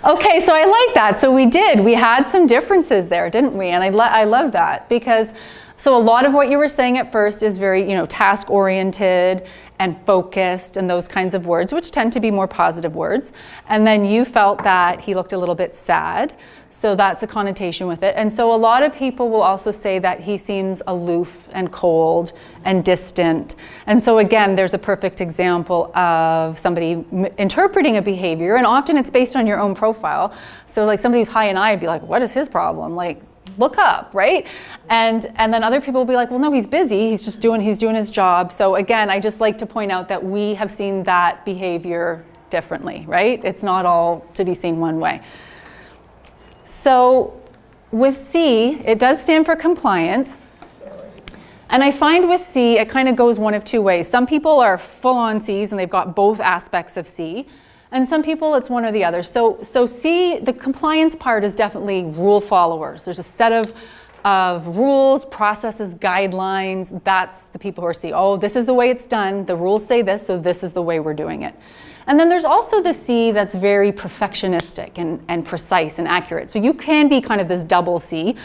Okay, so I like that. So we had some differences there, didn't we? And I love that because, so a lot of what you were saying at first is very, you know, task-oriented and focused and those kinds of words, which tend to be more positive words. And then you felt that he looked a little bit sad. So that's a connotation with it. And so a lot of people will also say that he seems aloof and cold and distant. And so again, there's a perfect example of somebody interpreting a behavior, and often it's based on your own profile. So like somebody who's high and I would be like, what is his problem? Like, look up, right? And then other people will be like, well, no, he's busy. He's doing his job. So again, I just like to point out that we have seen that behavior differently, right? It's not all to be seen one way. So with C, it does stand for compliance. And I find with C, it kind of goes one of two ways. Some people are full on Cs and they've got both aspects of C. And some people, it's one or the other. So C, the compliance part is definitely rule followers. There's a set of rules, processes, guidelines. That's the people who are C. Oh, this is the way it's done. The rules say this, so this is the way we're doing it. And then there's also the C that's very perfectionistic and precise and accurate. So you can be kind of this double C.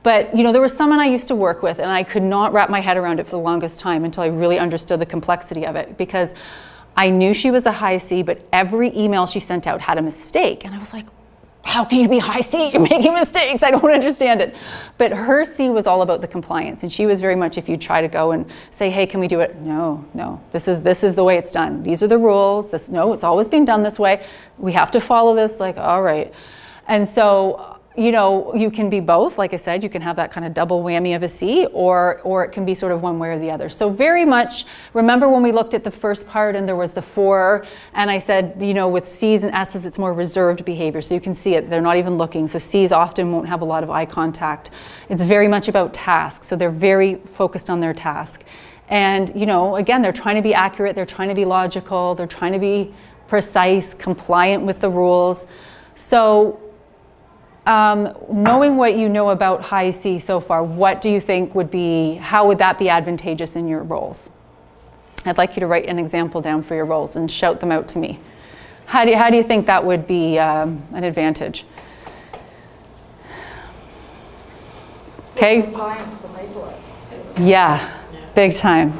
But you know, there was someone I used to work with and I could not wrap my head around it for the longest time until I really understood the complexity of it, because I knew she was a high C, but every email she sent out had a mistake. And I was like, how can you be high C? You're making mistakes. I don't understand it. But her C was all about the compliance. And she was very much, if you try to go and say, hey, can we do it? No, this is the way it's done. These are the rules. No, it's always being done this way. We have to follow this, like, all right. And so, you know, you can be both. Like I said, you can have that kind of double whammy of a C, or it can be sort of one way or the other. So very much, remember when we looked at the first part and there was the 4, and I said, you know, with C's and S's, it's more reserved behavior. So you can see it, they're not even looking. So C's often won't have a lot of eye contact. It's very much about tasks. So they're very focused on their task. And, you know, again, they're trying to be accurate. They're trying to be logical. They're trying to be precise, compliant with the rules. So knowing what you know about high C so far, what do you think how would that be advantageous in your roles? I'd like you to write an example down for your roles and shout them out to me. How do you think that would be an advantage? Okay. Compliance for paperwork. Yeah, big time.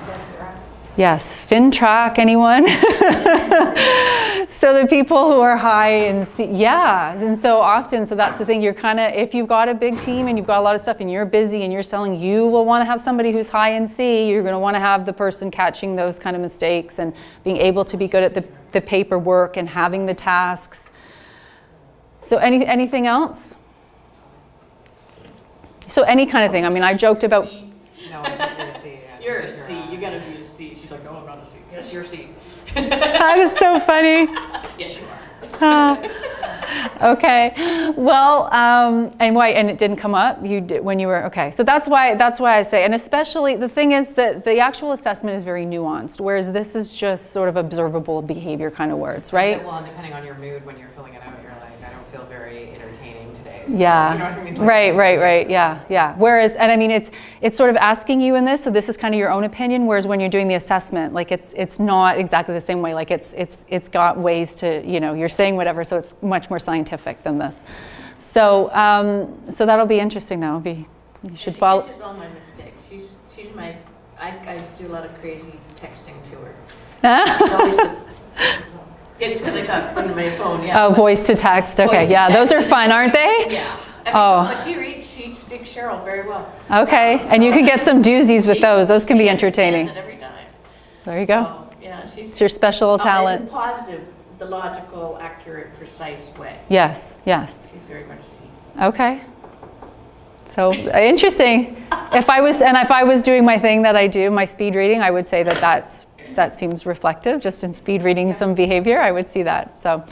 Yes, FinTrack, anyone? So the people who are high in C, yeah, and so often, so that's the thing, you're kind of, if you've got a big team and you've got a lot of stuff and you're busy and you're selling, you will want to have somebody who's high in C. You're going to want to have the person catching those kind of mistakes and being able to be good at the paperwork and having the tasks. So anything else? So any kind of thing. I mean, I joked about... No, I think you're a C. You're a C. You gotta be a C. She's like, no, I'm not a C. Yes, you're a C. That is so funny. Yes, you are. Okay. Well, and why? And it didn't come up. You did when you were okay. So that's why I say. And especially the thing is that the actual assessment is very nuanced, whereas this is just sort of observable behavior kind of words, right? Well, and depending on your mood when you're filling it out, you're like, I don't feel very entertaining today. way. So, Yeah. You know what I mean? Right. Yeah. Whereas, and I mean, it's sort of asking you in this, so this is kind of your own opinion, whereas when you're doing the assessment, like it's not exactly the same way. Like it's got ways to, you're saying whatever, so it's much more scientific than this. So so that'll be interesting though. You should follow. She catches all my mistakes. She's my, I do a lot of crazy texting to her. It's because I talk on my phone, yeah. Oh, voice to text. Okay, Voice to yeah, those are text. fun, aren't they? Yeah. Oh. But she speaks Cheryl very well. Okay, and you can get some doozies with those. Those can be entertaining. She understands it every time. There you go. So, yeah, she's. It's your special talent. In the positive, the logical, accurate, precise way. Yes. She's very much C. Okay. So interesting. If I was doing my thing that I do, my speed reading, I would say that seems reflective. Just in speed reading some behavior, I would see that. So,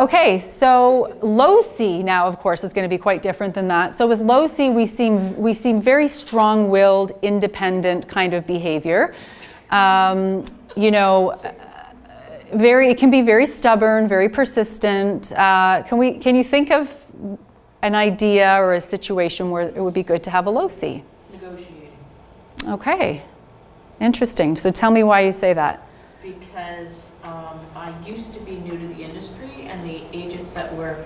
okay. So low C now, of course, is going to be quite different than that. So with low C, we seem very strong-willed, independent kind of behavior. It can be very stubborn, very persistent. Can you think of an idea or a situation where it would be good to have a low C? Negotiating. Okay, interesting. So tell me why you say that. Because I used to be new to the industry, and the agents that were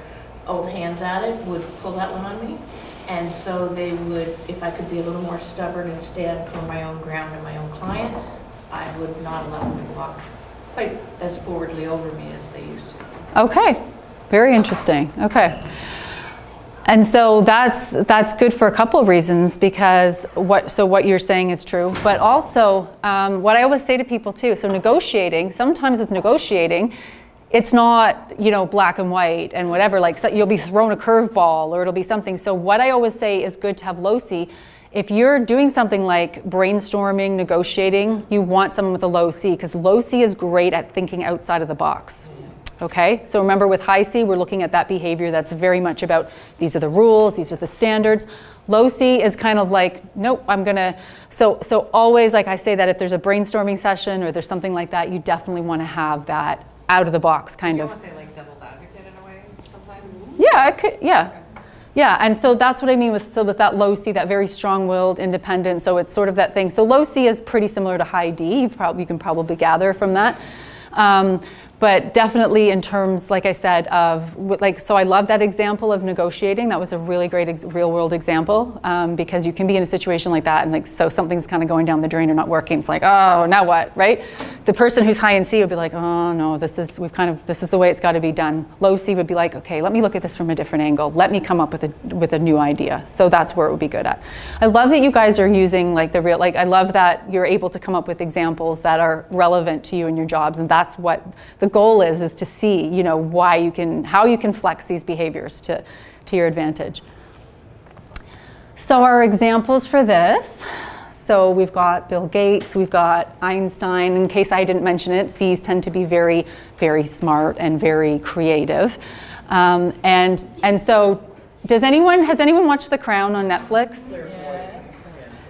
old hands at it would pull that one on me. And so they would, if I could be a little more stubborn and stand for my own ground and my own clients, I would not allow them to walk quite as forwardly over me as they used to. Okay, very interesting. Okay. And so that's good for a couple of reasons, because what you're saying is true, but also what I always say to people too, so sometimes with negotiating, it's not, black and white and whatever, like so you'll be thrown a curveball or it'll be something. So what I always say is good to have low C. If you're doing something like brainstorming, negotiating, you want someone with a low C, because low C is great at thinking outside of the box. Okay, so remember with high C, we're looking at that behavior that's very much about these are the rules, these are the standards. Low C is kind of like, nope, so always, like I say, that if there's a brainstorming session or there's something like that, you definitely want to have that out of the box kind You of. almost say like devil's advocate in a way sometimes? Yeah, it could, yeah. Yeah, and so that's what I mean with that low C, that very strong-willed, independent, so it's sort of that thing. So low C is pretty similar to high D, you can probably gather from that. But definitely in terms, like I said, so I love that example of negotiating. That was a really great real world example, because you can be in a situation like that and so something's kind of going down the drain or not working. It's like, oh, now what, right? The person who's high in C would be like, oh no, this is the way it's got to be done. Low C would be like, okay, let me look at this from a different angle. Let me come up with a new idea. So that's where it would be good at. I love that you guys are using I love that you're able to come up with examples that are relevant to you and your jobs, and that's what the goal is to see, how you can flex these behaviors to your advantage. So our examples for this, so we've got Bill Gates, we've got Einstein. In case I didn't mention it, C's tend to be very, very smart and very creative. And so has anyone watched The Crown on Netflix?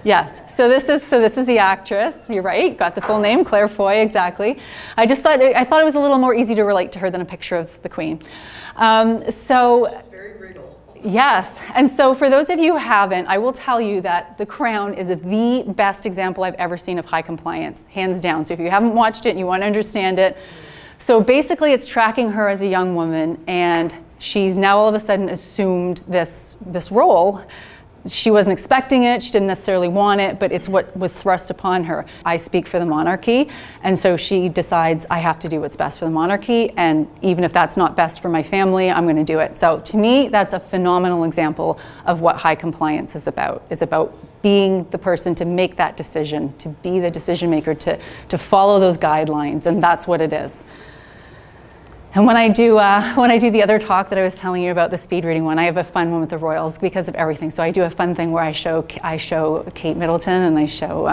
Yes. So this is the actress. You're right. Got the full name, Claire Foy, exactly. I thought it was a little more easy to relate to her than a picture of the Queen. It's very regal. Yes. And so for those of you who haven't, I will tell you that The Crown is the best example I've ever seen of high compliance, hands down. So if you haven't watched it and you want to understand it, so basically it's tracking her as a young woman, and she's now all of a sudden assumed this role. She wasn't expecting it, she didn't necessarily want it, but it's what was thrust upon her. I speak for the monarchy, and so she decides I have to do what's best for the monarchy, and even if that's not best for my family, I'm going to do it. So to me, that's a phenomenal example of what high compliance is about being the person to make that decision, to be the decision maker, to follow those guidelines, and that's what it is. And when I do the other talk that I was telling you about, the speed reading one, I have a fun one with the royals because of everything. So I do a fun thing where I show Kate Middleton, and I show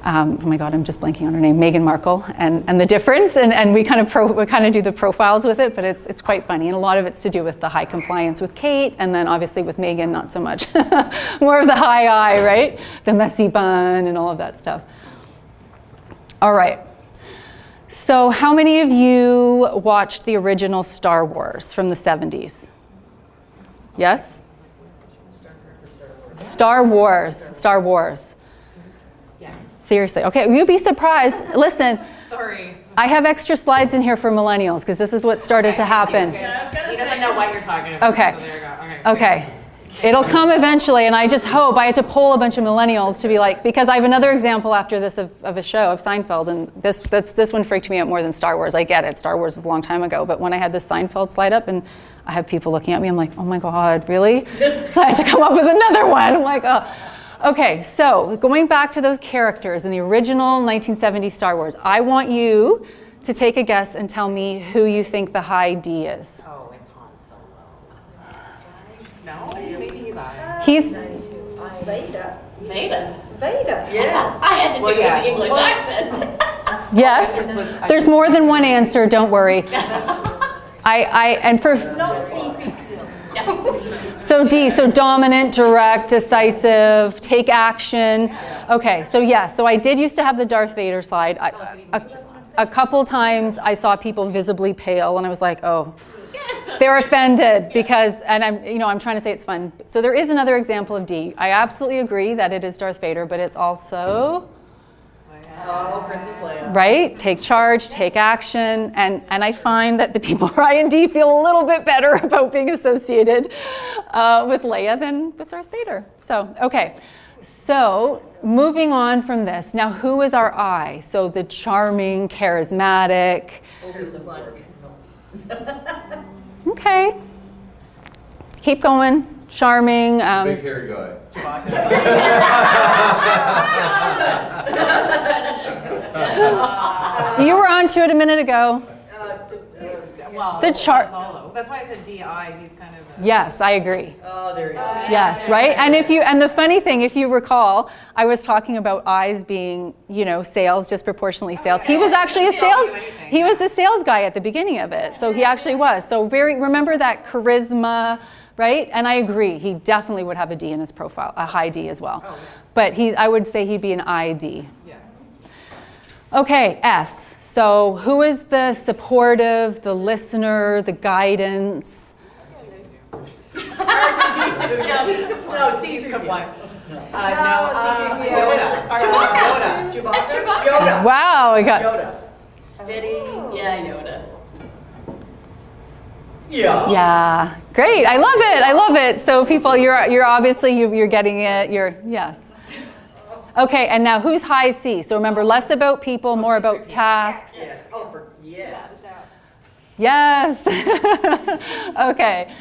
oh my God, I'm just blanking on her name, Meghan Markle, and the difference, and we kind of do the profiles with it, but it's quite funny, and a lot of it's to do with the high compliance with Kate, and then obviously with Meghan, not so much, more of the high I, right? The messy bun and all of that stuff. All right. So how many of you watched the original Star Wars from the 70s? Yes? Star Wars. Star Wars. Yes. Seriously. Okay, you'd be surprised. Listen, Sorry. I have extra slides in here for millennials because this is what started to happen. He doesn't know what you're talking about. Okay. So there you go. Okay. It'll come eventually, and I just hope I had to poll a bunch of millennials to be like, because I have another example after this of a show of Seinfeld, and this one freaked me out more than Star Wars. I get it, Star Wars is a long time ago, but when I had this Seinfeld slide up and I have people looking at me, I'm like, oh my God, really? So I had to come up with another one. I'm like, oh. Okay, so going back to those characters in the original 1970s Star Wars, I want you to take a guess and tell me who you think the high D is. Oh, it's Han Solo. No, maybe he's I. He's Vader. Vader. Vader. Yes. I had to do Well, it yeah. with the English accent. yes. There's more than one answer. Don't worry. And for Not C3PO. so D, so dominant, direct, decisive, take action. Okay, so yes, so I did used to have the Darth Vader slide. A couple times I saw people visibly pale, and I was like, oh. They're offended because, and I'm trying to say it's fun. So there is another example of D. I absolutely agree that it is Darth Vader, but it's also, Oh, Princess Leia. right? Take charge, take action, and I find that the people who are I and D feel a little bit better about being associated with Leia than with Darth Vader. So, okay. So moving on from this, now who is our I? So the charming, charismatic. Okay. Keep going. Charming. Big hairy guy. You were onto it a minute ago. Well, The chart- Solo. That's why I said DI. He's kind of. Yes, I agree. Oh, there he is. Yes, right? And the funny thing, if you recall, I was talking about eyes being, sales, disproportionately sales. He was actually he was a sales guy at the begining of it. So he actually was. So remember that charisma, right? And I agree, he definitely would have a D in his profile, a high D as well. But I would say he'd be an ID. Yeah. Okay, S. So who is the supportive, the listener, the guidance? No, he's compliant. Yoda. Yoda. Wow, we got Yoda. Steady. Yeah, Yoda. Yeah. yeah, great. I love it. So people, you're obviously you're getting it. Yes. Okay, and now who's high C? So remember, less about people, more about tasks. Yes. Oh, yes. Yes. Okay.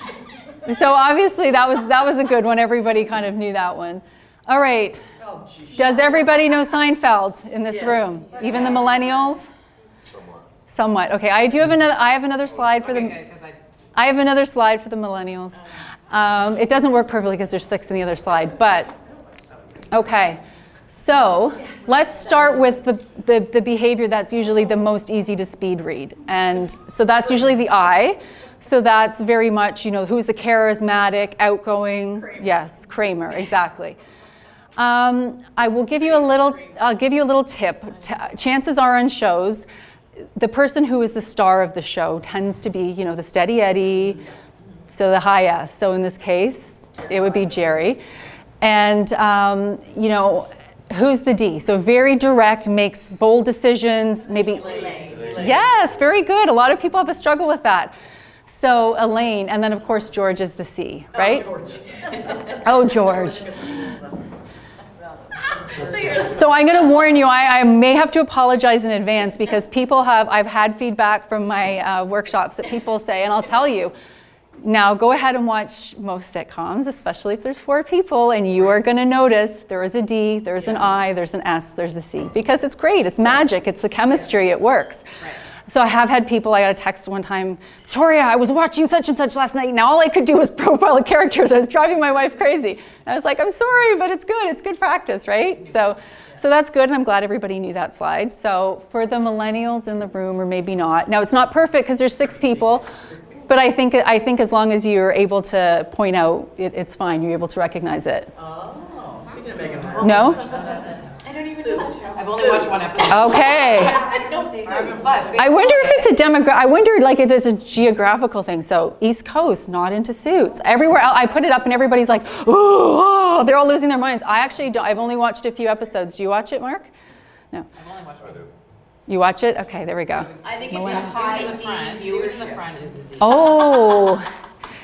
So obviously that was a good one. Everybody kind of knew that one. All right. Oh, geez. Does everybody know Seinfeld in this room? Even the millennials? Somewhat. Okay. I have another slide for the. Okay, good, 'cause I have another slide for the millennials. It doesn't work perfectly because there's 6 in the other slide, but okay. So let's start with the behavior that's usually the most easy to speed read. And so that's usually the I. So that's very much, who's the charismatic, outgoing? Kramer. Yes, Kramer, exactly. I'll give you a little tip. Chances are on shows, the person who is the star of the show tends to be, the steady Eddie, so the high S. So in this case, it would be Jerry. And, who's the D? So very direct, makes bold decisions, maybe. Yes, very good. A lot of people have a struggle with that. So Elaine, and then of course George is the C, right? Oh, George. So I'm going to warn you, I may have to apologize in advance because I've had feedback from my workshops that people say, and I'll tell you, now go ahead and watch most sitcoms, especially if there's 4 people, and you are going to notice there is a D, there's an I, there's an S, there's a C, because it's great, it's magic, it's the chemistry, it works. Right. So I have had people, I got a text one time, Victoria, I was watching such and such last night, now all I could do was profile the characters, I was driving my wife crazy. And I was like, I'm sorry, but it's good practice, right? So that's good, and I'm glad everybody knew that slide. So for the millennials in the room, or maybe not, now it's not perfect because there's 6 people, but I think as long as you're able to point out, it's fine. You're able to recognize it. Oh, speaking of Megan. No? I don't even I've only watched one episode. Okay. But I wonder if it's a I wondered like if it's a geographical thing. So East Coast, not into Suits. Everywhere else, I put it up and everybody's like, oh, they're all losing their minds. I actually don't. I've only watched a few episodes. Do you watch it, Mark? No. I've only watched one. You watch it? Okay, there we go. I think it's a Dude high in the front. Dude in the front is the D. Oh,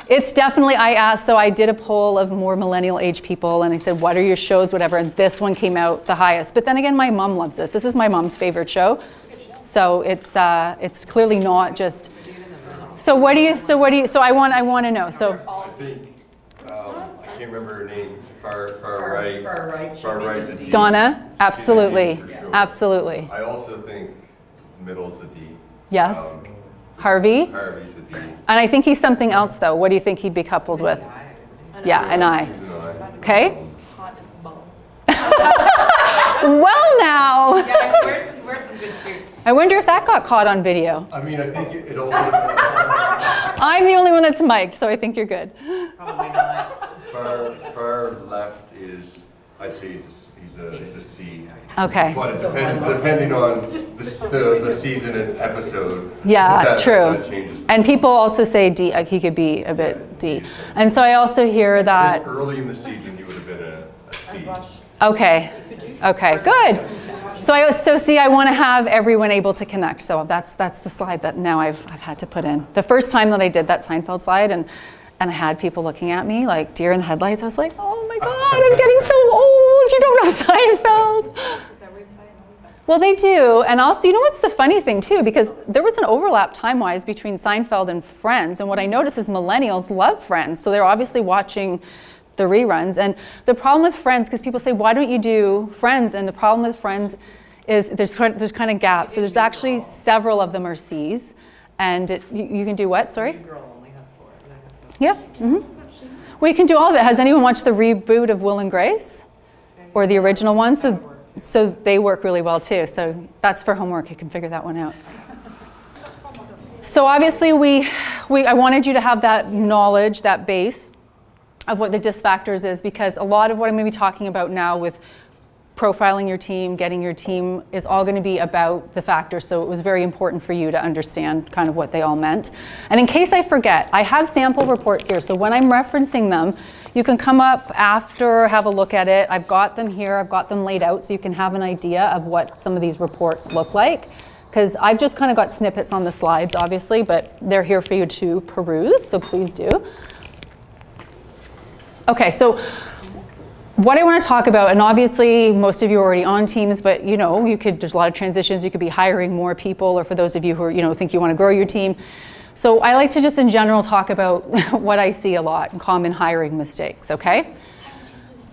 it's definitely, I asked, so I did a poll of more millennial age people and I said, what are your shows, whatever, and this one came out the highest. But then again, my mom loves this. This is my mom's favorite show. So it's clearly not just, so I want to know, so. I think, I can't remember her name, far right's a D. Donna, absolutely, For sure. absolutely. I also think middle's a D. Yes. Harvey, Harvey's a D. and I think he's something else though. What do you think he'd be coupled with? Yeah, and I. Even though Okay. hot as balls. Well now, Yeah, wear some good suits. I wonder if that got caught on video. I mean, I think it also, I'm the only one that's mic'd, so I think you're good. Probably not. far left is, I'd say he's a C. Okay. But depending on the season and episode. Yeah, that true. changes. And people also say D, like he could be a bit D. And so I also hear that, Early in the season, he would have been a C. okay, good. So see, I want to have everyone able to connect. So that's the slide that now I've had to put in. The first time that I did that Seinfeld slide and I had people looking at me like deer in the headlights, I was like, oh my God, I'm getting so old. You don't know Seinfeld. Well, they do. And also, you know what's the funny thing too? Because there was an overlap time-wise between Seinfeld and Friends. And what I noticed is millennials love Friends. So they're obviously watching the reruns. And the problem with Friends, because people say, why don't you do Friends? And the problem with Friends is there's kind of gaps. So there's actually several of them are C's. And you can do what, sorry? Girl only has 4. Yeah. Mm-hmm. Well, you can do all of it. Has anyone watched the reboot of Will and Grace? Or the original one? So they work really well too. So that's for homework. You can figure that one out. So obviously I wanted you to have that knowledge, that base of what the DISC factors is, because a lot of what I'm going to be talking about now with profiling your team, getting your team, is all going to be about the factors. So it was very important for you to understand kind of what they all meant. And in case I forget, I have sample reports here. So when I'm referencing them, you can come up after, have a look at it. I've got them here. I've got them laid out so you can have an idea of what some of these reports look like. Because I've just kind of got snippets on the slides, obviously, but they're here for you to peruse, so please do. Okay, so what I want to talk about, and obviously most of you are already on teams, but you know, there's a lot of transitions. You could be hiring more people, or for those of you who are, think you want to grow your team. So I like to just in general talk about what I see a lot, common hiring mistakes, okay?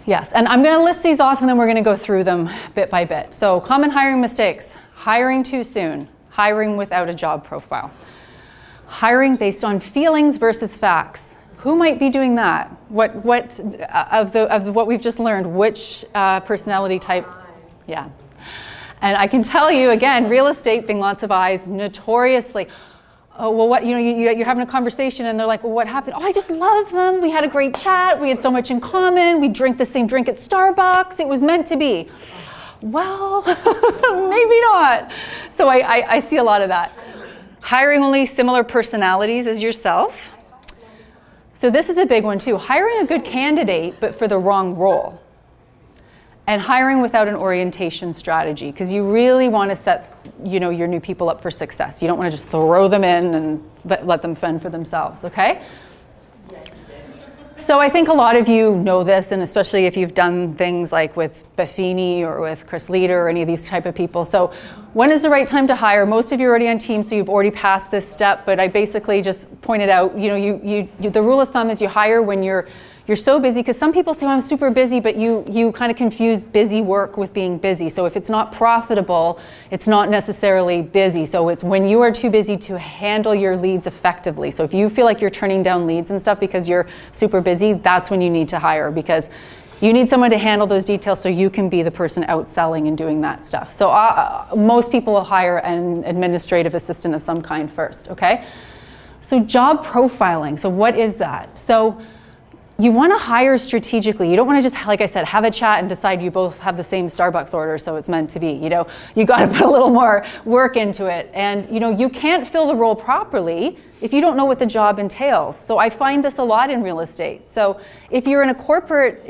Yes, and I'm going to list these off and then we're going to go through them bit by bit. So common hiring mistakes: hiring too soon, hiring without a job profile, hiring based on feelings versus facts. Who might be doing that? What of what we've just learned, which personality type? Yeah. And I can tell you again, real estate being lots of eyes, notoriously, oh, well, what, you're having a conversation and they're like, well, what happened? Oh, I just love them. We had a great chat. We had so much in common. We drink the same drink at Starbucks. It was meant to be. Well, maybe not. So I see a lot of that. Hiring only similar personalities as yourself. So this is a big one too. Hiring a good candidate, but for the wrong role. And hiring without an orientation strategy, because you really want to set your new people up for success. You don't want to just throw them in and let them fend for themselves, okay? So I think a lot of you know this, and especially if you've done things like with Buffini or with Chris Leader or any of these type of people. So when is the right time to hire? Most of you are already on team, so you've already passed this step, but I basically just pointed out, the rule of thumb is you hire when you're so busy, because some people say, oh, I'm super busy, but you kind of confuse busy work with being busy. So if it's not profitable, it's not necessarily busy. So it's when you are too busy to handle your leads effectively. So if you feel like you're turning down leads and stuff because you're super busy, that's when you need to hire, because you need someone to handle those details so you can be the person outselling and doing that stuff. So most people will hire an administrative assistant of some kind first, okay? So job profiling, so what is that? So you want to hire strategically. You don't want to just, like I said, have a chat and decide you both have the same Starbucks order, so it's meant to be. You know, you got to put a little more work into it. And you know, you can't fill the role properly if you don't know what the job entails. So I find this a lot in real estate. So if you're in a corporate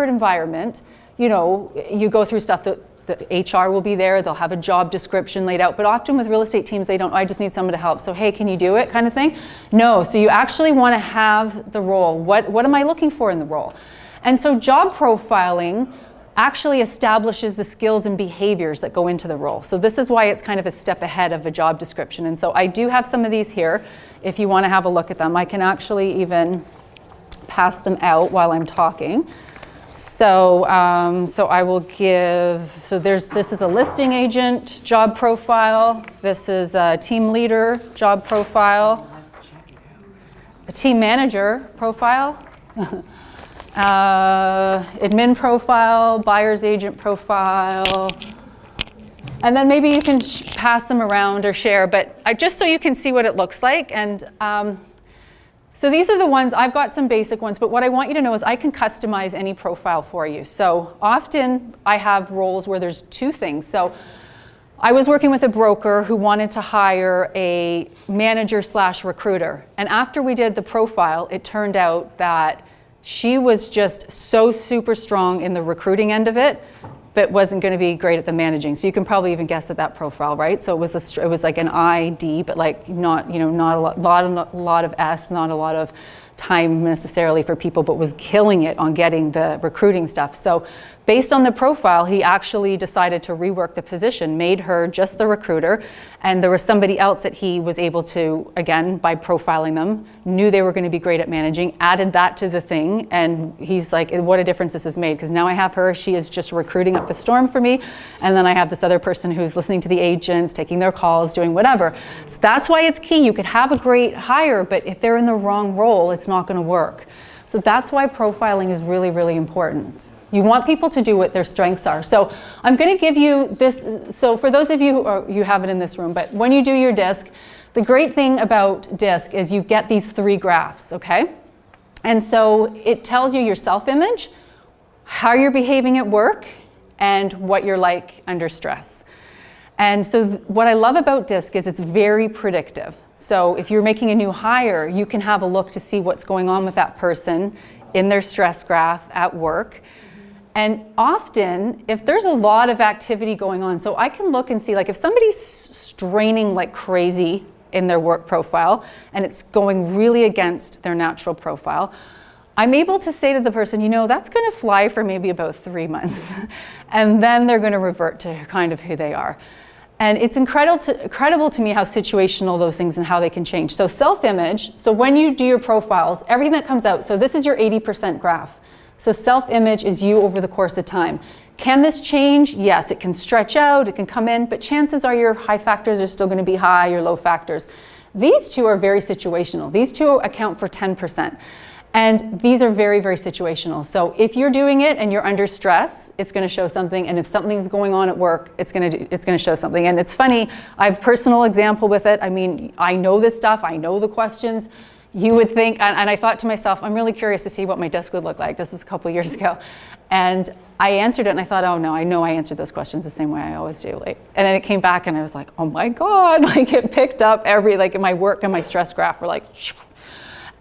environment, you know, you go through stuff that the HR will be there, they'll have a job description laid out, but often with real estate teams, they don't, I just need someone to help, so hey, can you do it, kind of thing? No, so you actually want to have the role. What am I looking for in the role? And so job profiling actually establishes the skills and behaviors that go into the role. So this is why it's kind of a step ahead of a job description. And so I do have some of these here, if you want to have a look at them. I can actually even pass them out while I'm talking. So, so I will give, so this is a listing agent job profile. This is a team leader job profile. A team manager profile. Admin profile, buyer's agent profile. And then maybe you can pass them around or share, but just so you can see what it looks like. And so these are the ones, I've got some basic ones, but what I want you to know is I can customize any profile for you. So often I have roles where there's two things. So I was working with a broker who wanted to hire a manager/recruiter. And after we did the profile, it turned out that she was just so super strong in the recruiting end of it, but wasn't going to be great at the managing. So you can probably even guess at that profile, right? So it was like an ID, but like not, you know, not a lot of S, not a lot of time necessarily for people, but was killing it on getting the recruiting stuff. So based on the profile, he actually decided to rework the position, made her just the recruiter, and there was somebody else that he was able to, again, by profiling them, knew they were going to be great at managing, added that to the thing, and he's like, what a difference this has made, because now I have her, she is just recruiting up a storm for me, and then I have this other person who's listening to the agents, taking their calls, doing whatever. So that's why it's key. You could have a great hire, but if they're in the wrong role, it's not going to work. So that's why profiling is really, really important. You want people to do what their strengths are. So I'm going to give you this. So for those of you you have it in this room, but when you do your DISC, the great thing about DISC is you get these 3 graphs, okay? And so it tells you your self-image, how you're behaving at work, and what you're like under stress. And so what I love about DISC is it's very predictive. So if you're making a new hire, you can have a look to see what's going on with that person in their stress graph at work. And often, if there's a lot of activity going on, so I can look and see, like if somebody's straining like crazy in their work profile, and it's going really against their natural profile, I'm able to say to the person, you know, that's going to fly for maybe about 3 months. And then they're going to revert to kind of who they are. And it's incredible to me how situational those things and how they can change. So self-image, so when you do your profiles, everything that comes out, so this is your 80% graph. So self-image is you over the course of time. Can this change? Yes, it can stretch out, it can come in, but chances are your high factors are still going to be high, your low factors. These two are very situational. These two account for 10%. And these are very, very situational. So if you're doing it and you're under stress, it's going to show something. And if something's going on at work, it's going to show something. And it's funny, I have a personal example with it. I mean, I know this stuff. I know the questions. You would think, and I thought to myself, I'm really curious to see what my desk would look like. This was a couple of years ago. And I answered it and I thought, oh no, I know I answered those questions the same way I always do. Like, and then it came back and I was like, oh my God, like it picked up like in my work and my stress graph were like, shoo.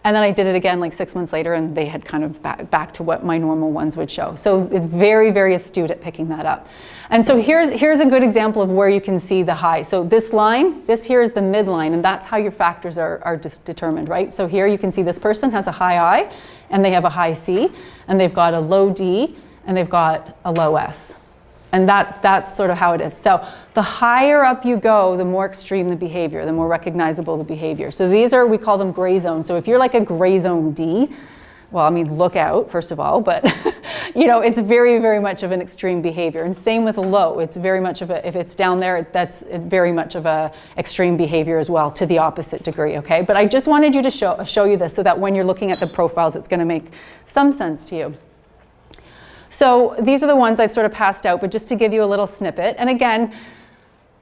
And then I did it again like 6 months later and they had kind of back to what my normal ones would show. So it's very, very astute at picking that up. And so here's a good example of where you can see the high. So this line, this here is the midline, and that's how your factors are determined, right? So here you can see this person has a high I, and they have a high C, and they've got a low D, and they've got a low S. And that's sort of how it is. So the higher up you go, the more extreme the behavior, the more recognizable the behavior. So these are, we call them gray zones. So if you're like a gray zone D, well, I mean, look out, first of all, but you know, it's very, very much of an extreme behavior. And same with low, it's very much of a, if it's down there, that's very much of a extreme behavior as well, to the opposite degree, okay? But I just wanted you to show you this so that when you're looking at the profiles, it's gonna make some sense to you. So these are the ones I've sort of passed out, but just to give you a little snippet. And again,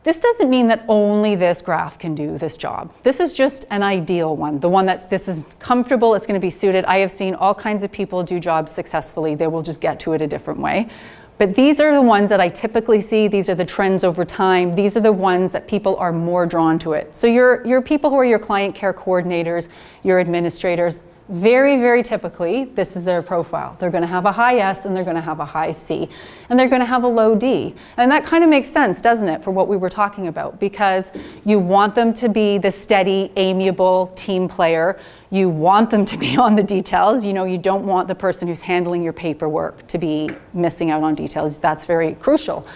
This doesn't mean that only this graph can do this job. This is just an ideal one, the one that this is comfortable, it's going to be suited. I have seen all kinds of people do jobs successfully. They will just get to it a different way. But these are the ones that I typically see. These are the trends over time. These are the ones that people are more drawn to it. So your people who are your client care coordinators, your administrators, very, very typically, this is their profile. They're going to have a high S and they're going to have a high C, and they're going to have a low D. And that kind of makes sense, doesn't it, for what we were talking about? Because you want them to be the steady, amiable team player. You want them to be on the details. You know, you don't want the person who's handling your paperwork to be missing out on details. That's very crucial.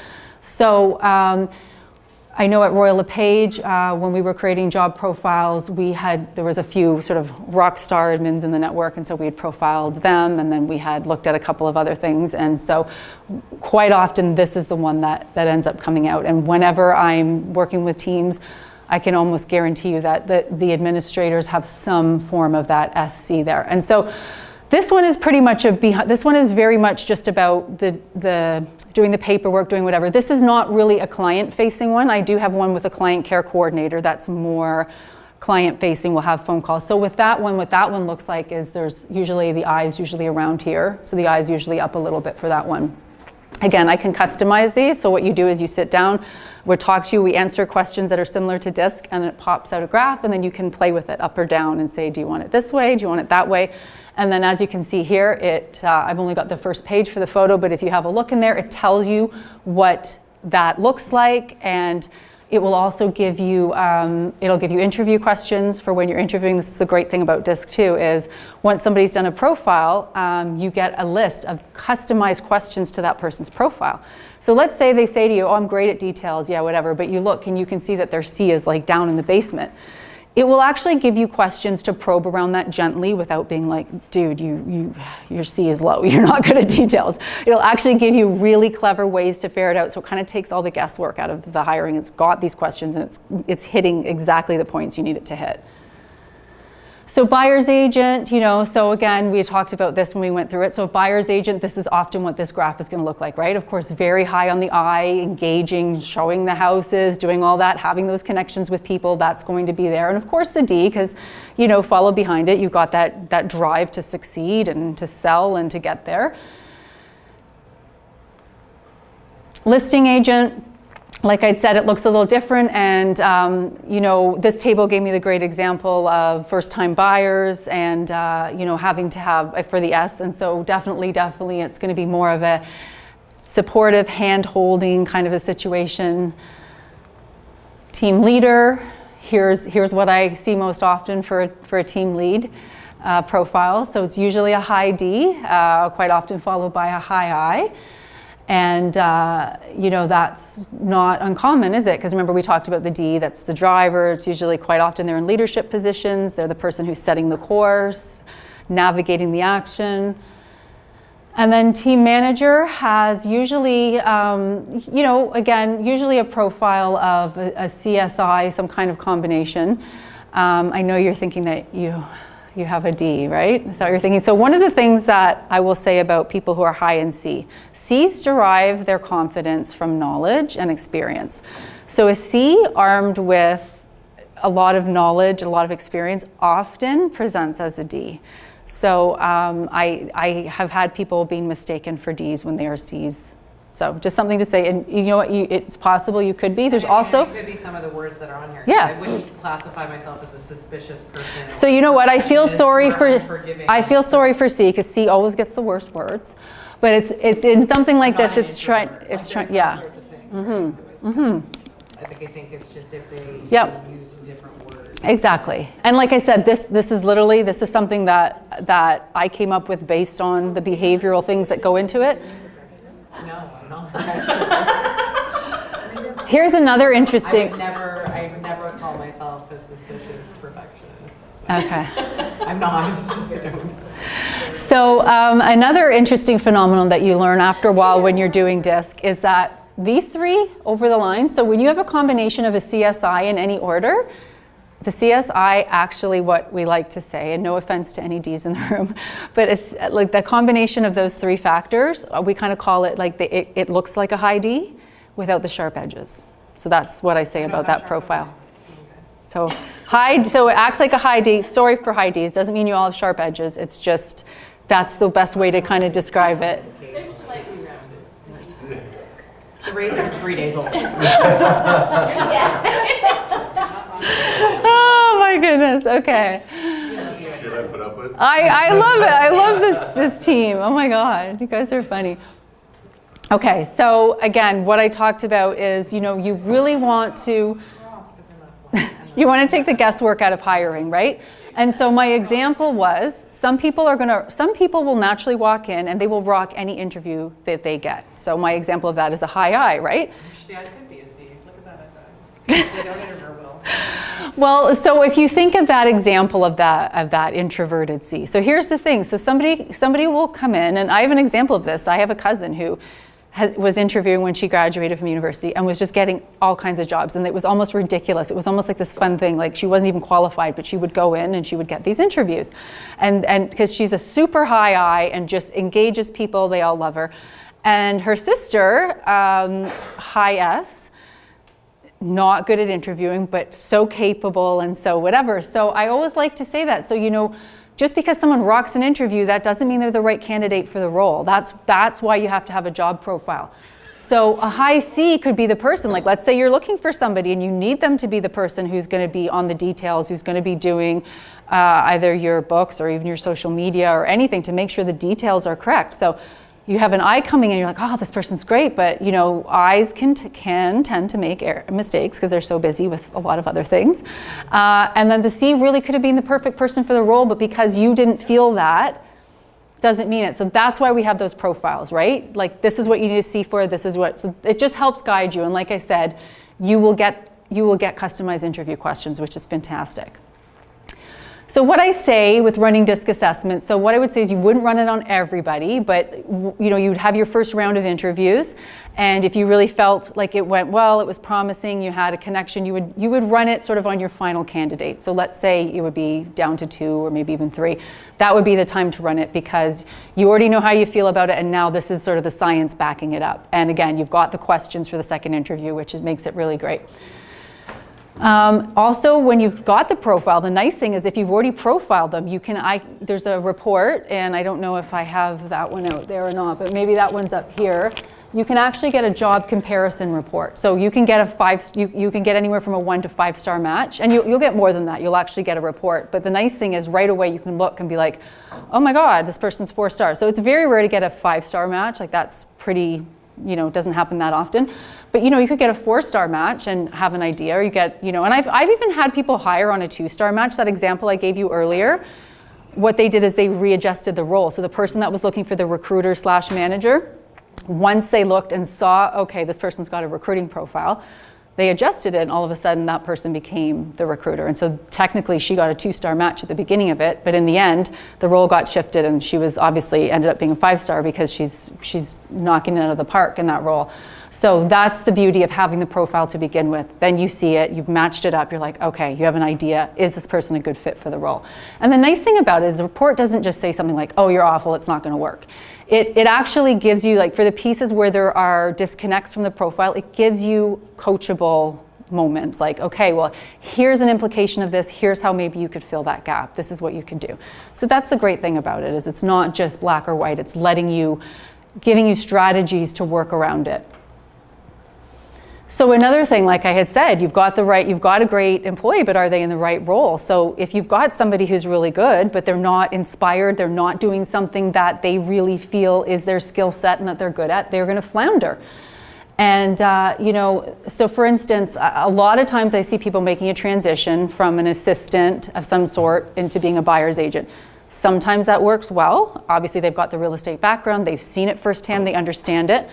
So, I know at Royal LePage, when we were creating job profiles, there was a few sort of rock star admins in the network, and so we had profiled them, and then we had looked at a couple of other things, and so quite often this is the one that ends up coming out. And whenever I'm working with teams, I can almost guarantee you that the administrators have some form of that SC there. And so this one is pretty much this one is very much just about the doing the paperwork, doing whatever. This is not really a client-facing one. I do have one with a client care coordinator that's more client-facing. We'll have phone calls. So with that one, what that one looks like is there's usually the eye's usually around here. So the eye's usually up a little bit for that one. Again, I can customize these. So what you do is you sit down, we'll talk to you, we answer questions that are similar to DISC, and then it pops out a graph, and then you can play with it up or down and say, do you want it this way? Do you want it that way? And then as you can see here, I've only got the first page for the photo, but if you have a look in there, it tells you what that looks like, and it will also give you, it'll give you interview questions for when you're interviewing. This is the great thing about DISC too, is once somebody's done a profile, you get a list of customized questions to that person's profile. So let's say they say to you, oh, I'm great at details, yeah, whatever, but you look and you can see that their C is like down in the basement. It will actually give you questions to probe around that gently without being like, dude, your C is low, you're not good at details. It'll actually give you really clever ways to figure it out, so it kind of takes all the guesswork out of the hiring. It's got these questions and it's hitting exactly the points you need it to hit. So buyer's agent, so again, we talked about this when we went through it. So buyer's agent, this is often what this graph is going to look like, right? Of course, very high on the eye, engaging, showing the houses, doing all that, having those connections with people, that's going to be there. And of course the D, because, follow behind it, you've got that drive to succeed and to sell and to get there. Listing agent, like I'd said, it looks a little different, and this table gave me the great example of first-time buyers and having to have for the S, and so definitely it's going to be more of a supportive, hand-holding kind of a situation. Team leader, here's what I see most often for a team lead profile. So it's usually a high D, quite often followed by a high I. And, that's not uncommon, is it? Because remember, we talked about the D, that's the driver. It's usually quite often they're in leadership positions. They're the person who's setting the course, navigating the action. And then team manager has usually, usually a profile of a CSI, some kind of combination. I know you're thinking that you have a D, right? Is that what you're thinking? So one of the things that I will say about people who are high in C, C's derive their confidence from knowledge and experience. So a C armed with a lot of knowledge, a lot of experience, often presents as a D. So I have had people being mistaken for Ds when they are Cs. So just something to say, and you know what, it's possible you could be. There's also... It could be some of the words that are on here. Yeah. I wouldn't classify myself as a suspicious person. So you know what, I feel sorry for C, because C always gets the worst words. But it's in something like this, it's trying, yeah. I think it's just if they use different words. Exactly. And like I said, this is something that I came up with based on the behavioral things that go into it. No, I'm not. Here's another interesting... I would never call myself a suspicious perfectionist. Okay. I'm not. I don't. So another interesting phenomenon that you learn after a while when you're doing DISC is that these three over the line, so when you have a combination of a CSI in any order, the CSI actually, what we like to say, and no offense to any Ds in the room, but it's like the combination of those three factors, we kind of call it like it looks like a high D without the sharp edges. So that's what I say about that profile. So so it acts like a high D. Sorry for high Ds. Doesn't mean you all have sharp edges. It's just, that's the best way to kind of describe it. They're slightly rounded. The razor's 3 days old. Oh my goodness, okay. Should I put up with? I love it. I love this team. Oh my God, you guys are funny. Okay, so again, what I talked about is, you really want to, you want to take the guesswork out of hiring, right? And so my example was, some people will naturally walk in and they will rock any interview that they get. So my example of that is a high I, right? Actually, I could be a C. Look at that. They don't interview well. Well, so if you think of that example of that introverted C. So here's the thing. So somebody will come in, and I have an example of this. I have a cousin who was interviewing when she graduated from university and was just getting all kinds of jobs, and it was almost ridiculous. It was almost like this fun thing, like she wasn't even qualified, but she would go in and she would get these interviews, and because she's a super high I and just engages people, they all love her. And her sister, high S, not good at interviewing, but so capable and so whatever. So I always like to say that. So just because someone rocks an interview, that doesn't mean they're the right candidate for the role. That's why you have to have a job profile. So a high C could be the person, like let's say you're looking for somebody and you need them to be the person who's going to be on the details, who's going to be doing either your books or even your social media or anything to make sure the details are correct. So you have an I coming in, you're like, oh, this person's great, but I's can tend to make mistakes because they're so busy with a lot of other things. And then the C really could have been the perfect person for the role, but because you didn't feel that, doesn't mean it. So that's why we have those profiles, right? Like this is what you need to see for, so it just helps guide you. And like I said, you will get customized interview questions, which is fantastic. So what I say with running DISC assessments, so what I would say is you wouldn't run it on everybody, but you'd have your first round of interviews, and if you really felt like it went well, it was promising, you had a connection, you would run it sort of on your final candidate. So let's say it would be down to 2 or maybe even 3. That would be the time to run it because you already know how you feel about it, and now this is sort of the science backing it up. And again, you've got the questions for the second interview, which makes it really great. Also, when you've got the profile, the nice thing is if you've already profiled them, there's a report, and I don't know if I have that one out there or not, but maybe that one's up here. You can actually get a job comparison report. So you can get you can get anywhere from a 1 to 5-star match, and you'll get more than that. You'll actually get a report. But the nice thing is right away you can look and be like, oh my God, this person's 4 stars. So it's very rare to get a 5-star match. Like that's pretty, doesn't happen that often. But you could get a 4-star match and have an idea, or you get, and I've even had people hire on a 2-star match. That example I gave you earlier, what they did is they readjusted the role. So the person that was looking for the recruiter/manager, once they looked and saw, okay, this person's got a recruiting profile, they adjusted it, and all of a sudden that person became the recruiter. And so technically she got a 2-star match at the beginning of it, but in the end, the role got shifted, and she was obviously ended up being a 5-star because she's knocking it out of the park in that role. So that's the beauty of having the profile to begin with. Then you see it, you've matched it up, you're like, okay, you have an idea, is this person a good fit for the role? And the nice thing about it is the report doesn't just say something like, oh, you're awful, it's not gonna work. It actually gives you, like for the pieces where there are disconnects from the profile, it gives you coachable moments like, okay, well, here's an implication of this, here's how maybe you could fill that gap, this is what you could do. So that's the great thing about it, is it's not just black or white, it's giving you strategies to work around it. So another thing, like I had said, you've got a great employee, but are they in the right role? So if you've got somebody who's really good, but they're not inspired, they're not doing something that they really feel is their skill set and that they're good at, they're going to flounder. And, so for instance, a lot of times I see people making a transition from an assistant of some sort into being a buyer's agent. Sometimes that works well. Obviously, they've got the real estate background, they've seen it firsthand, they understand it.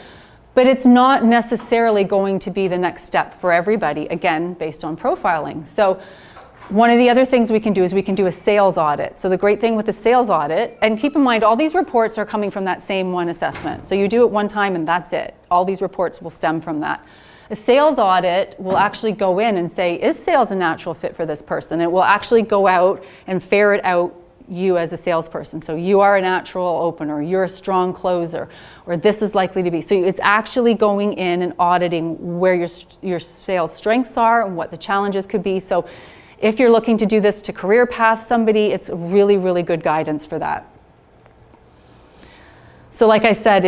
But it's not necessarily going to be the next step for everybody, again, based on profiling. So one of the other things we can do is we can do a sales audit. So the great thing with the sales audit, and keep in mind, all these reports are coming from that same one assessment. So you do it one time and that's it. All these reports will stem from that. A sales audit will actually go in and say, is sales a natural fit for this person? It will actually go out and ferret out you as a salesperson. So you are a natural opener, you're a strong closer, or this is likely to be. So it's actually going in and auditing where your sales strengths are and what the challenges could be. So if you're looking to do this to career path somebody, it's really, really good guidance for that. So like I said,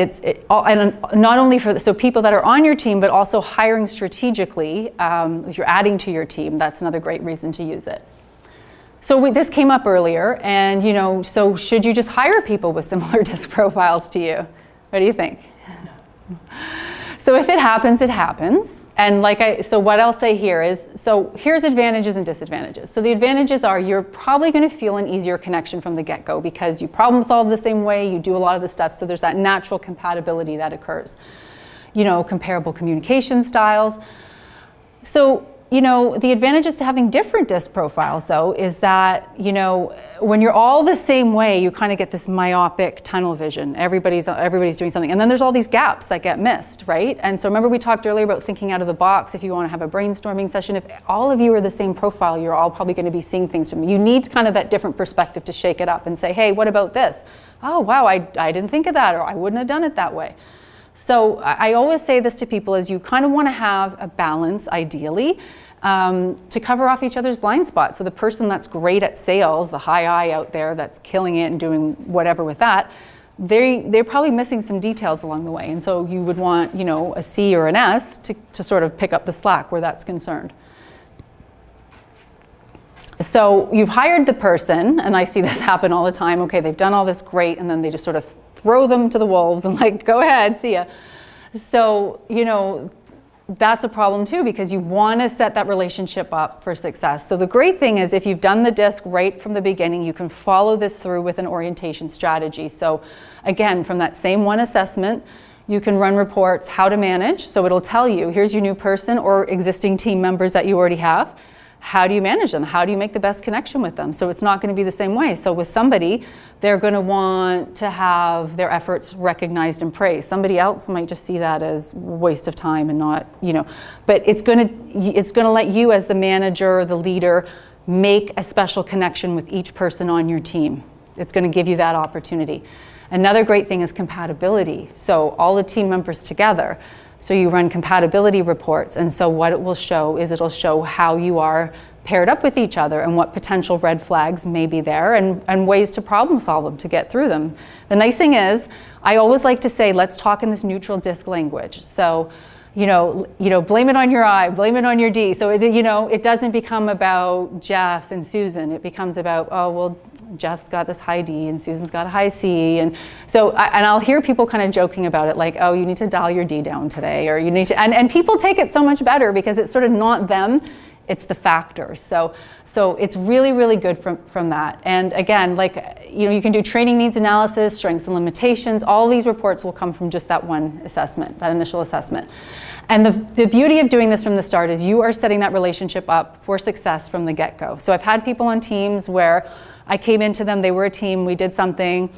and not only for so people that are on your team, but also hiring strategically. If you're adding to your team, that's another great reason to use it. So this came up earlier, and so should you just hire people with similar disc profiles to you? What do you think? So if it happens, it happens. And so what I'll say here is, so here's advantages and disadvantages. So the advantages are you're probably going to feel an easier connection from the get-go because you problem solve the same way, you do a lot of the stuff, so there's that natural compatibility that occurs. Comparable communication styles. So, the advantages to having different disc profiles, though, is that, when you're all the same way, you kind of get this myopic tunnel vision. Everybody's doing something. And then there's all these gaps that get missed, right? And so remember we talked earlier about thinking out of the box if you want to have a brainstorming session. If all of you are the same profile, you're all probably going to be seeing things from you. You need kind of that different perspective to shake it up and say, hey, what about this? Oh, wow, I didn't think of that, or I wouldn't have done it that way. So I always say this to people is you kind of want to have a balance, ideally, to cover off each other's blind spots. So the person that's great at sales, the high I out there that's killing it and doing whatever with that, they're probably missing some details along the way. And so you would want, a C or an S to sort of pick up the slack where that's concerned. So you've hired the person, and I see this happen all the time. Okay, they've done all this great, and then they just sort of throw them to the wolves and go ahead, see ya. So, that's a problem too, because you want to set that relationship up for success. So the great thing is if you've done the disc right from the beginning, you can follow this through with an orientation strategy. So again, from that same one assessment, you can run reports, how to manage. So it'll tell you, here's your new person or existing team members that you already have. How do you manage them? How do you make the best connection with them? So it's not going to be the same way. So with somebody, they're going to want to have their efforts recognized and praised. Somebody else might just see that as a waste of time and not, but it's going to let you as the manager, the leader, make a special connection with each person on your team. It's going to give you that opportunity. Another great thing is compatibility. So all the team members together. So you run compatibility reports, and so what it will show is it'll show how you are paired up with each other and what potential red flags may be there and ways to problem solve them to get through them. The nice thing is, I always like to say, let's talk in this neutral disc language. So, blame it on your I, blame it on your D. So it doesn't become about Jeff and Susan. It becomes about, oh, well, Jeff's got this high D and Susan's got a high C. And so, and I'll hear people kind of joking about it, like, oh, you need to dial your D down today, or you need to, and people take it so much better because it's sort of not them, it's the factors. So it's really, really good from that. And again, you can do training needs analysis, strengths and limitations. All these reports will come from just that one assessment, that initial assessment. And the beauty of doing this from the start is you are setting that relationship up for success from the get-go. So I've had people on teams where I came into them, they were a team, we did something,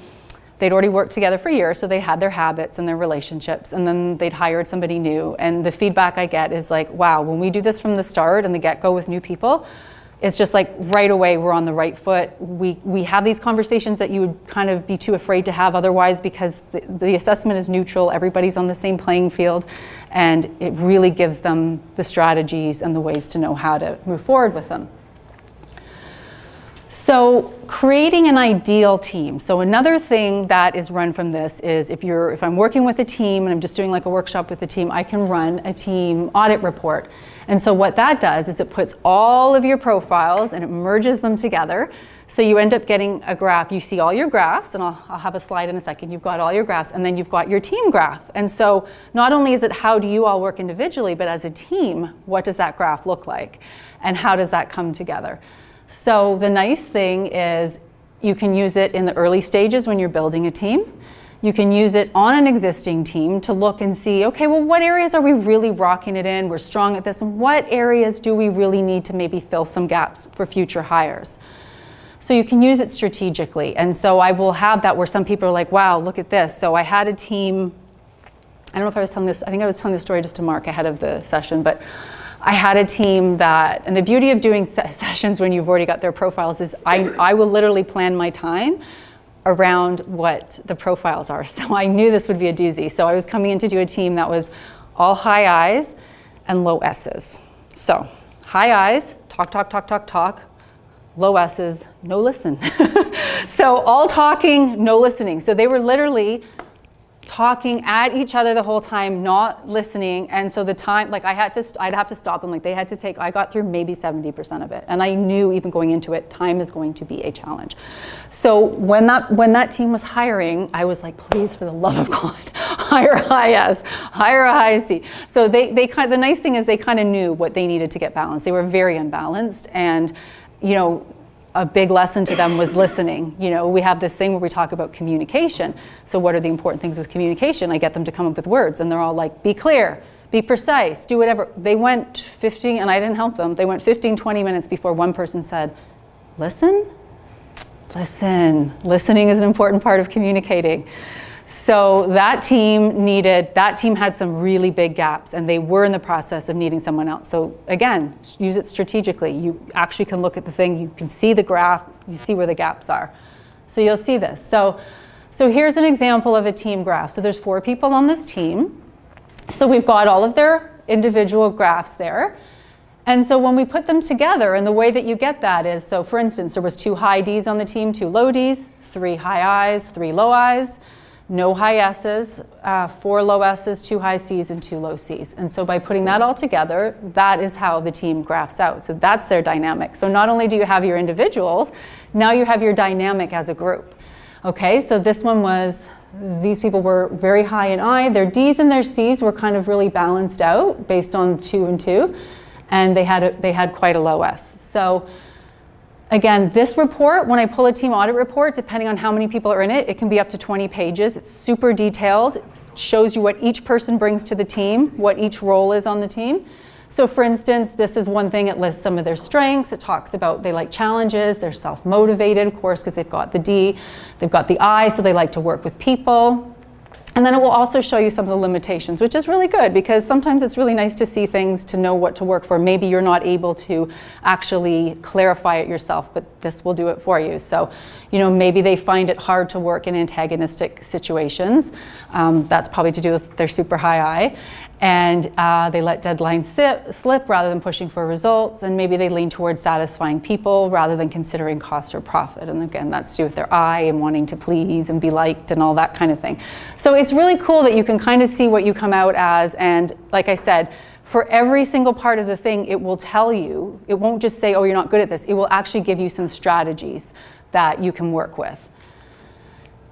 they'd already worked together for years, so they had their habits and their relationships, and then they'd hired somebody new. And the feedback I get is like, wow, when we do this from the start and the get-go with new people, it's just like right away we're on the right foot. We have these conversations that you would kind of be too afraid to have otherwise because the assessment is neutral, everybody's on the same playing field, and it really gives them the strategies and the ways to know how to move forward with them. So creating an ideal team. So another thing that is run from this is if I'm working with a team and I'm just doing like a workshop with the team, I can run a team audit report. And so what that does is it puts all of your profiles and it merges them together. So you end up getting a graph. You see all your graphs, and I'll have a slide in a second. You've got all your graphs, and then you've got your team graph. And so not only is it how do you all work individually, but as a team, what does that graph look like? And how does that come together? So the nice thing is you can use it in the early stages when you're building a team. You can use it on an existing team to look and see, okay, well, what areas are we really rocking it in? We're strong at this. And what areas do we really need to maybe fill some gaps for future hires? So you can use it strategically. And so I will have that where some people are like, wow, look at this. So I had a team, I don't know if I was telling this, I think I was telling this story just to Mark ahead of the session, but I had a team that, and the beauty of doing sessions when you've already got their profiles is I will literally plan my time around what the profiles are. So I knew this would be a doozy. So I was coming in to do a team that was all high I's and low S's. So high I's, talk, talk, talk, talk, talk. Low S's, no listen. So all talking, no listening. So they were literally talking at each other the whole time, not listening. And so the time, like I'd have to stop them. Like they had to take, I got through maybe 70% of it. And I knew even going into it, time is going to be a challenge. So when that team was hiring, I was like, please, for the love of God, hire a high S, hire a high C. So the nice thing is they kind of knew what they needed to get balanced. They were very unbalanced, and a big lesson to them was listening. We have this thing where we talk about communication. So what are the important things with communication? I get them to come up with words, and they're all like, be clear, be precise, do whatever. They went 15, and I didn't help them. They went 15, 20 minutes before one person said, listen. Listening is an important part of communicating. So that team had some really big gaps, and they were in the process of needing someone else. So again, use it strategically. You actually can look at the thing, you can see the graph, you see where the gaps are. So you'll see this. So here's an example of a team graph. So there's 4 people on this team. So we've got all of their individual graphs there. And so when we put them together, and the way that you get that is, so for instance, there was 2 high D's on the team, 2 low D's, 3 high I's, 3 low I's, no high S's, 4 low S's, 2 high C's, and 2 low C's. And so by putting that all together, that is how the team graphs out. So that's their dynamic. So not only do you have your individuals, now you have your dynamic as a group. Okay, so this one was, these people were very high in I. Their D's and their C's were kind of really balanced out based on 2 and 2. And they had quite a low S. So again, this report, when I pull a team audit report, depending on how many people are in it, it can be up to 20 pages. It's super detailed. It shows you what each person brings to the team, what each role is on the team. So for instance, this is one thing, it lists some of their strengths. It talks about they like challenges, they're self-motivated, of course, because they've got the D, they've got the I, so they like to work with people. And then it will also show you some of the limitations, which is really good because sometimes it's really nice to see things to know what to work for. Maybe you're not able to actually clarify it yourself, but this will do it for you. So, maybe they find it hard to work in antagonistic situations. That's probably to do with their super high I. And they let deadlines slip rather than pushing for results. And maybe they lean towards satisfying people rather than considering cost or profit. And again, that's to do with their I and wanting to please and be liked and all that kind of thing. So it's really cool that you can kind of see what you come out as. And like I said, for every single part of the thing, it will tell you, it won't just say, oh, you're not good at this. It will actually give you some strategies that you can work with.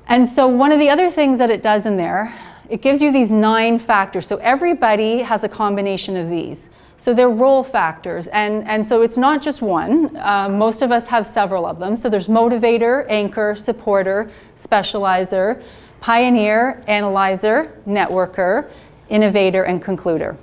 And so one of the other things that it does in there, it gives you these 9 factors. So everybody has a combination of these. So they're role factors. And so it's not just one. Most of us have several of them. So there's motivator, anchor, supporter, specializer, pioneer, analyzer, networker, innovator, and concluder.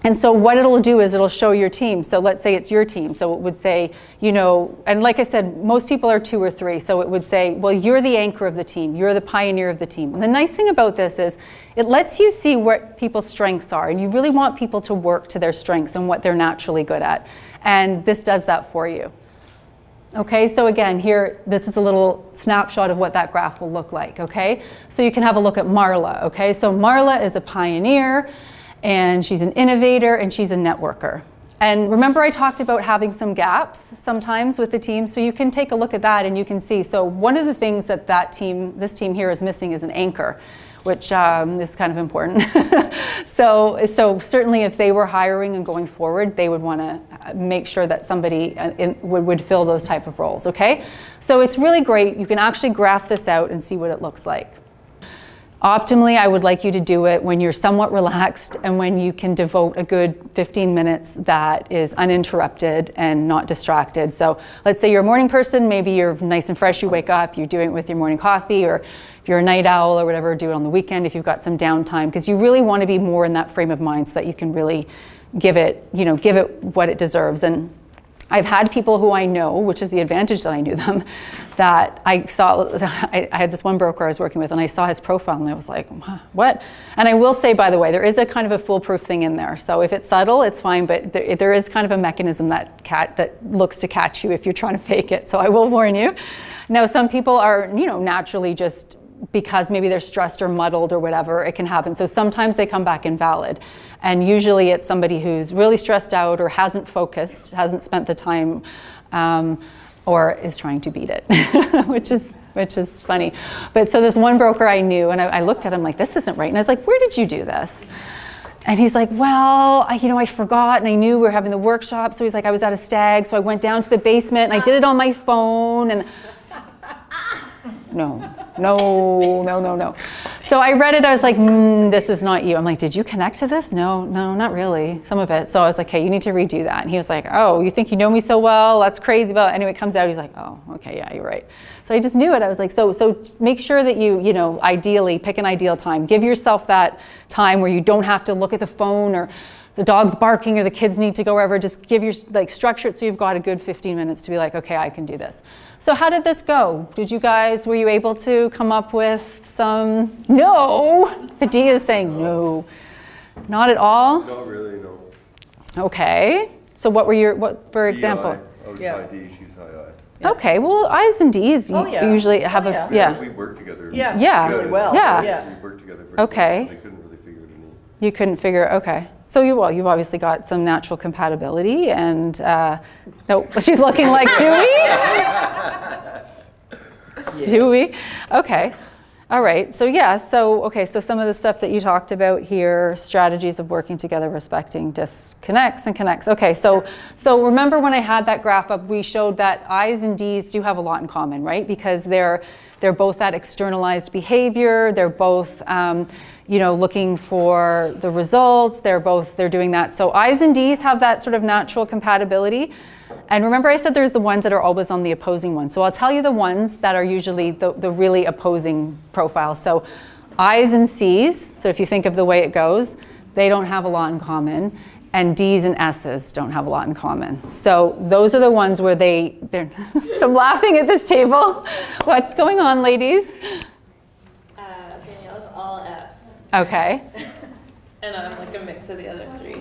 And so what it'll do is it'll show your team. So let's say it's your team. So it would say, and like I said, most people are 2 or 3. So it would say, well, you're the anchor of the team. You're the pioneer of the team. And the nice thing about this is it lets you see what people's strengths are. And you really want people to work to their strengths and what they're naturally good at. And this does that for you. Okay, so again, here, this is a little snapshot of what that graph will look like, okay? So you can have a look at Marla, okay? So Marla is a pioneer, and she's an innovator, and she's a networker. And remember I talked about having some gaps sometimes with the team, so you can take a look at that and you can see. So one of the things that this team here is missing is an anchor, which is kind of important. So certainly if they were hiring and going forward, they would want to make sure that somebody would fill those type of roles, okay? So it's really great. You can actually graph this out and see what it looks like. Optimally, I would like you to do it when you're somewhat relaxed and when you can devote a good 15 minutes that is uninterrupted and not distracted. So let's say you're a morning person, maybe you're nice and fresh, you wake up, you're doing it with your morning coffee, or if you're a night owl or whatever, do it on the weekend if you've got some downtime, because you really want to be more in that frame of mind so that you can really give it what it deserves. And I've had people who I know, which is the advantage that I knew them, that I saw, I had this one broker I was working with and I saw his profile and I was like, what? And I will say, by the way, there is a kind of a foolproof thing in there. So if it's subtle, it's fine, but there is kind of a mechanism that looks to catch you if you're trying to fake it. So I will warn you. Now, some people are, naturally just, because maybe they're stressed or muddled or whatever, it can happen. So sometimes they come back invalid. And usually it's somebody who's really stressed out or hasn't focused, hasn't spent the time, or is trying to beat it, which is funny. But so this one broker I knew, and I looked at him like, this isn't right. And I was like, where did you do this? And he's like, well, I forgot, and I knew we were having the workshop. So he's like, I was at a stag, so I went down to the basement and I did it on my phone. And no. So I read it, I was like, this is not you. I'm like, did you connect to this? No, not really, some of it. So I was like, hey, you need to redo that. And he was like, oh, you think you know me so well? That's crazy. But anyway, it comes out, he's like, oh, okay, yeah, you're right. So I just knew it. I was like, so make sure that you ideally pick an ideal time. Give yourself that time where you don't have to look at the phone or the dog's barking or the kids need to go wherever. Just structure it so you've got a good 15 minutes to be like, okay, I can do this. So how did this go? Were you able to come up with some? No. The D is saying no. Not at all? Not really, no. Okay. So what for example? I was high D, she's high I. Yeah. Okay, well, I's and D's usually have We work together. Yeah. Really well. Yeah. We work together very Okay. well. I couldn't really figure it out. You couldn't figure, okay. So you've obviously got some natural compatibility and, no, she's looking like, do we? Yes. Do we? Okay. All right. So so some of the stuff that you talked about here, strategies of working together, respecting disconnects and connects. Okay. So remember when I had that graph up, we showed that I's and D's do have a lot in common, right? Because they're both that externalized behavior. They're both, looking for the results. They're doing that. So I's and D's have that sort of natural compatibility. And remember I said there's the ones that are always on the opposing one. So I'll tell you the ones that are usually the really opposing profiles. So I's and C's, so if you think of the way it goes, they don't have a lot in common. And D's and S's don't have a lot in common. So those are the ones where they're so I'm laughing at this table. What's going on, ladies? Danielle's all S. Okay. And I'm like a mix of the other three.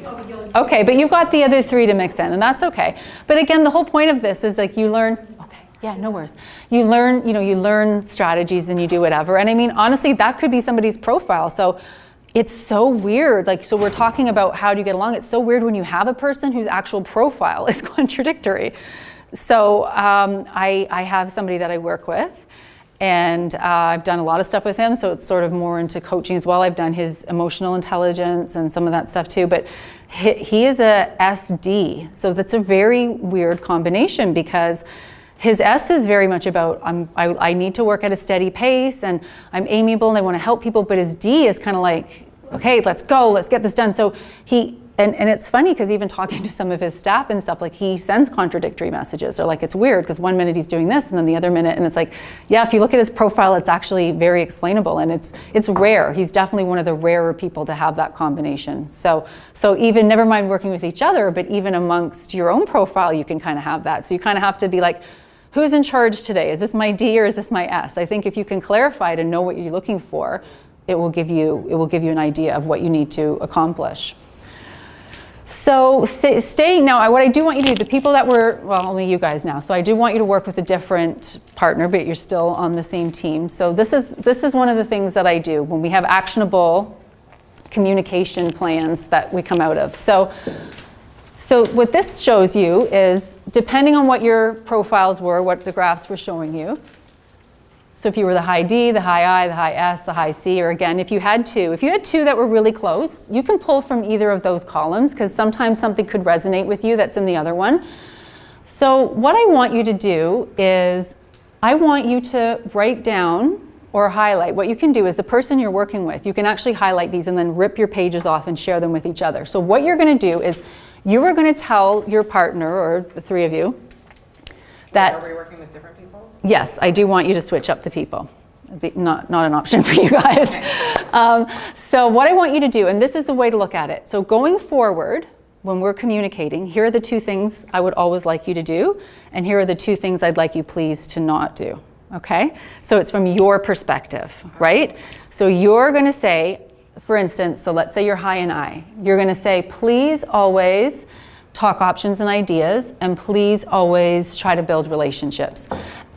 Okay, but you've got the other three to mix in, and that's okay. But again, the whole point of this is like you learn, okay, yeah, no worries. You learn strategies and you do whatever. And I mean, honestly, that could be somebody's profile. So it's so weird. So we're talking about how do you get along. It's so weird when you have a person whose actual profile is contradictory. So I have somebody that I work with, and I've done a lot of stuff with him, so it's sort of more into coaching as well. I've done his emotional intelligence and some of that stuff too, but he is a SD, so that's a very weird combination because his S is very much about I need to work at a steady pace and I'm amiable and I want to help people, but his D is kind of like, okay, let's go, let's get this done. So and it's funny because even talking to some of his staff and stuff, like he sends contradictory messages. They're like, it's weird because one minute he's doing this and then the other minute, and it's like, yeah, if you look at his profile, it's actually very explainable and it's rare. He's definitely one of the rarer people to have that combination. So even never mind working with each other, but even amongst your own profile, you can kind of have that. So you kind of have to be like, who's in charge today? Is this my D or is this my S? I think if you can clarify it and know what you're looking for, it will give you an idea of what you need to accomplish. So staying now, what I do want you to do, the people that were, well, only you guys now, so I do want you to work with a different partner, but you're still on the same team. So this is one of the things that I do when we have actionable communication plans that we come out of. So what this shows you is, depending on what your profiles were, what the graphs were showing you, so if you were the high D, the high I, the high S, the high C, or again, if you had two that were really close, you can pull from either of those columns because sometimes something could resonate with you that's in the other one. So what I want you to do is, I want you to write down or highlight. What you can do is the person you're working with, you can actually highlight these and then rip your pages off and share them with each other. So what you're going to do is, you are going to tell your partner, or the three of you, that... Are we working with different people? Yes, I do want you to switch up the people. Not an option for you guys. So what I want you to do, and this is the way to look at it. So going forward, when we're communicating, here are the 2 things I would always like you to do, and here are the 2 things I'd like you please to not do, okay? So it's from your perspective, right? So you're gonna say, for instance, so let's say you're high in I. You're gonna say, please always talk options and ideas, and please always try to build relationships.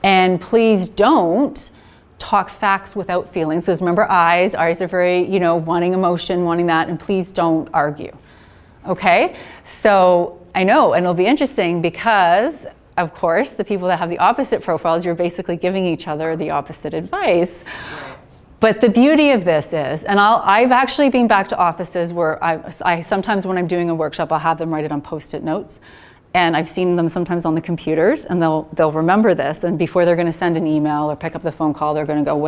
And please don't talk facts without feelings. So remember I's are very, wanting emotion, wanting that, and please don't argue. Okay, so I know, and it'll be interesting because, of course, the people that have the opposite profiles, you're basically giving each other the opposite advice. But the beauty of this is, and I've actually been back to offices where I sometimes when I'm doing a workshop, I'll have them write it on Post-it notes. And I've seen them sometimes on the computers, and they'll remember this, and before they're gonna send an email or pick up the phone call, they're gonna go,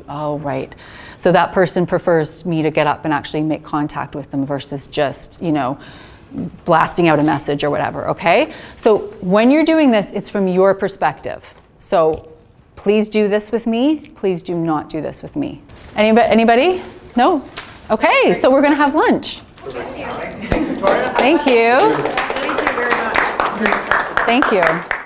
oh, right. So that person prefers me to get up and actually make contact with them versus just, blasting out a message or whatever, okay? So when you're doing this, it's from your perspective. So please do this with me, please do not do this with me. Anybody? No? Okay, so we're gonna have lunch. Thanks, Victoria. Thank you. Thank you very much. Thank you.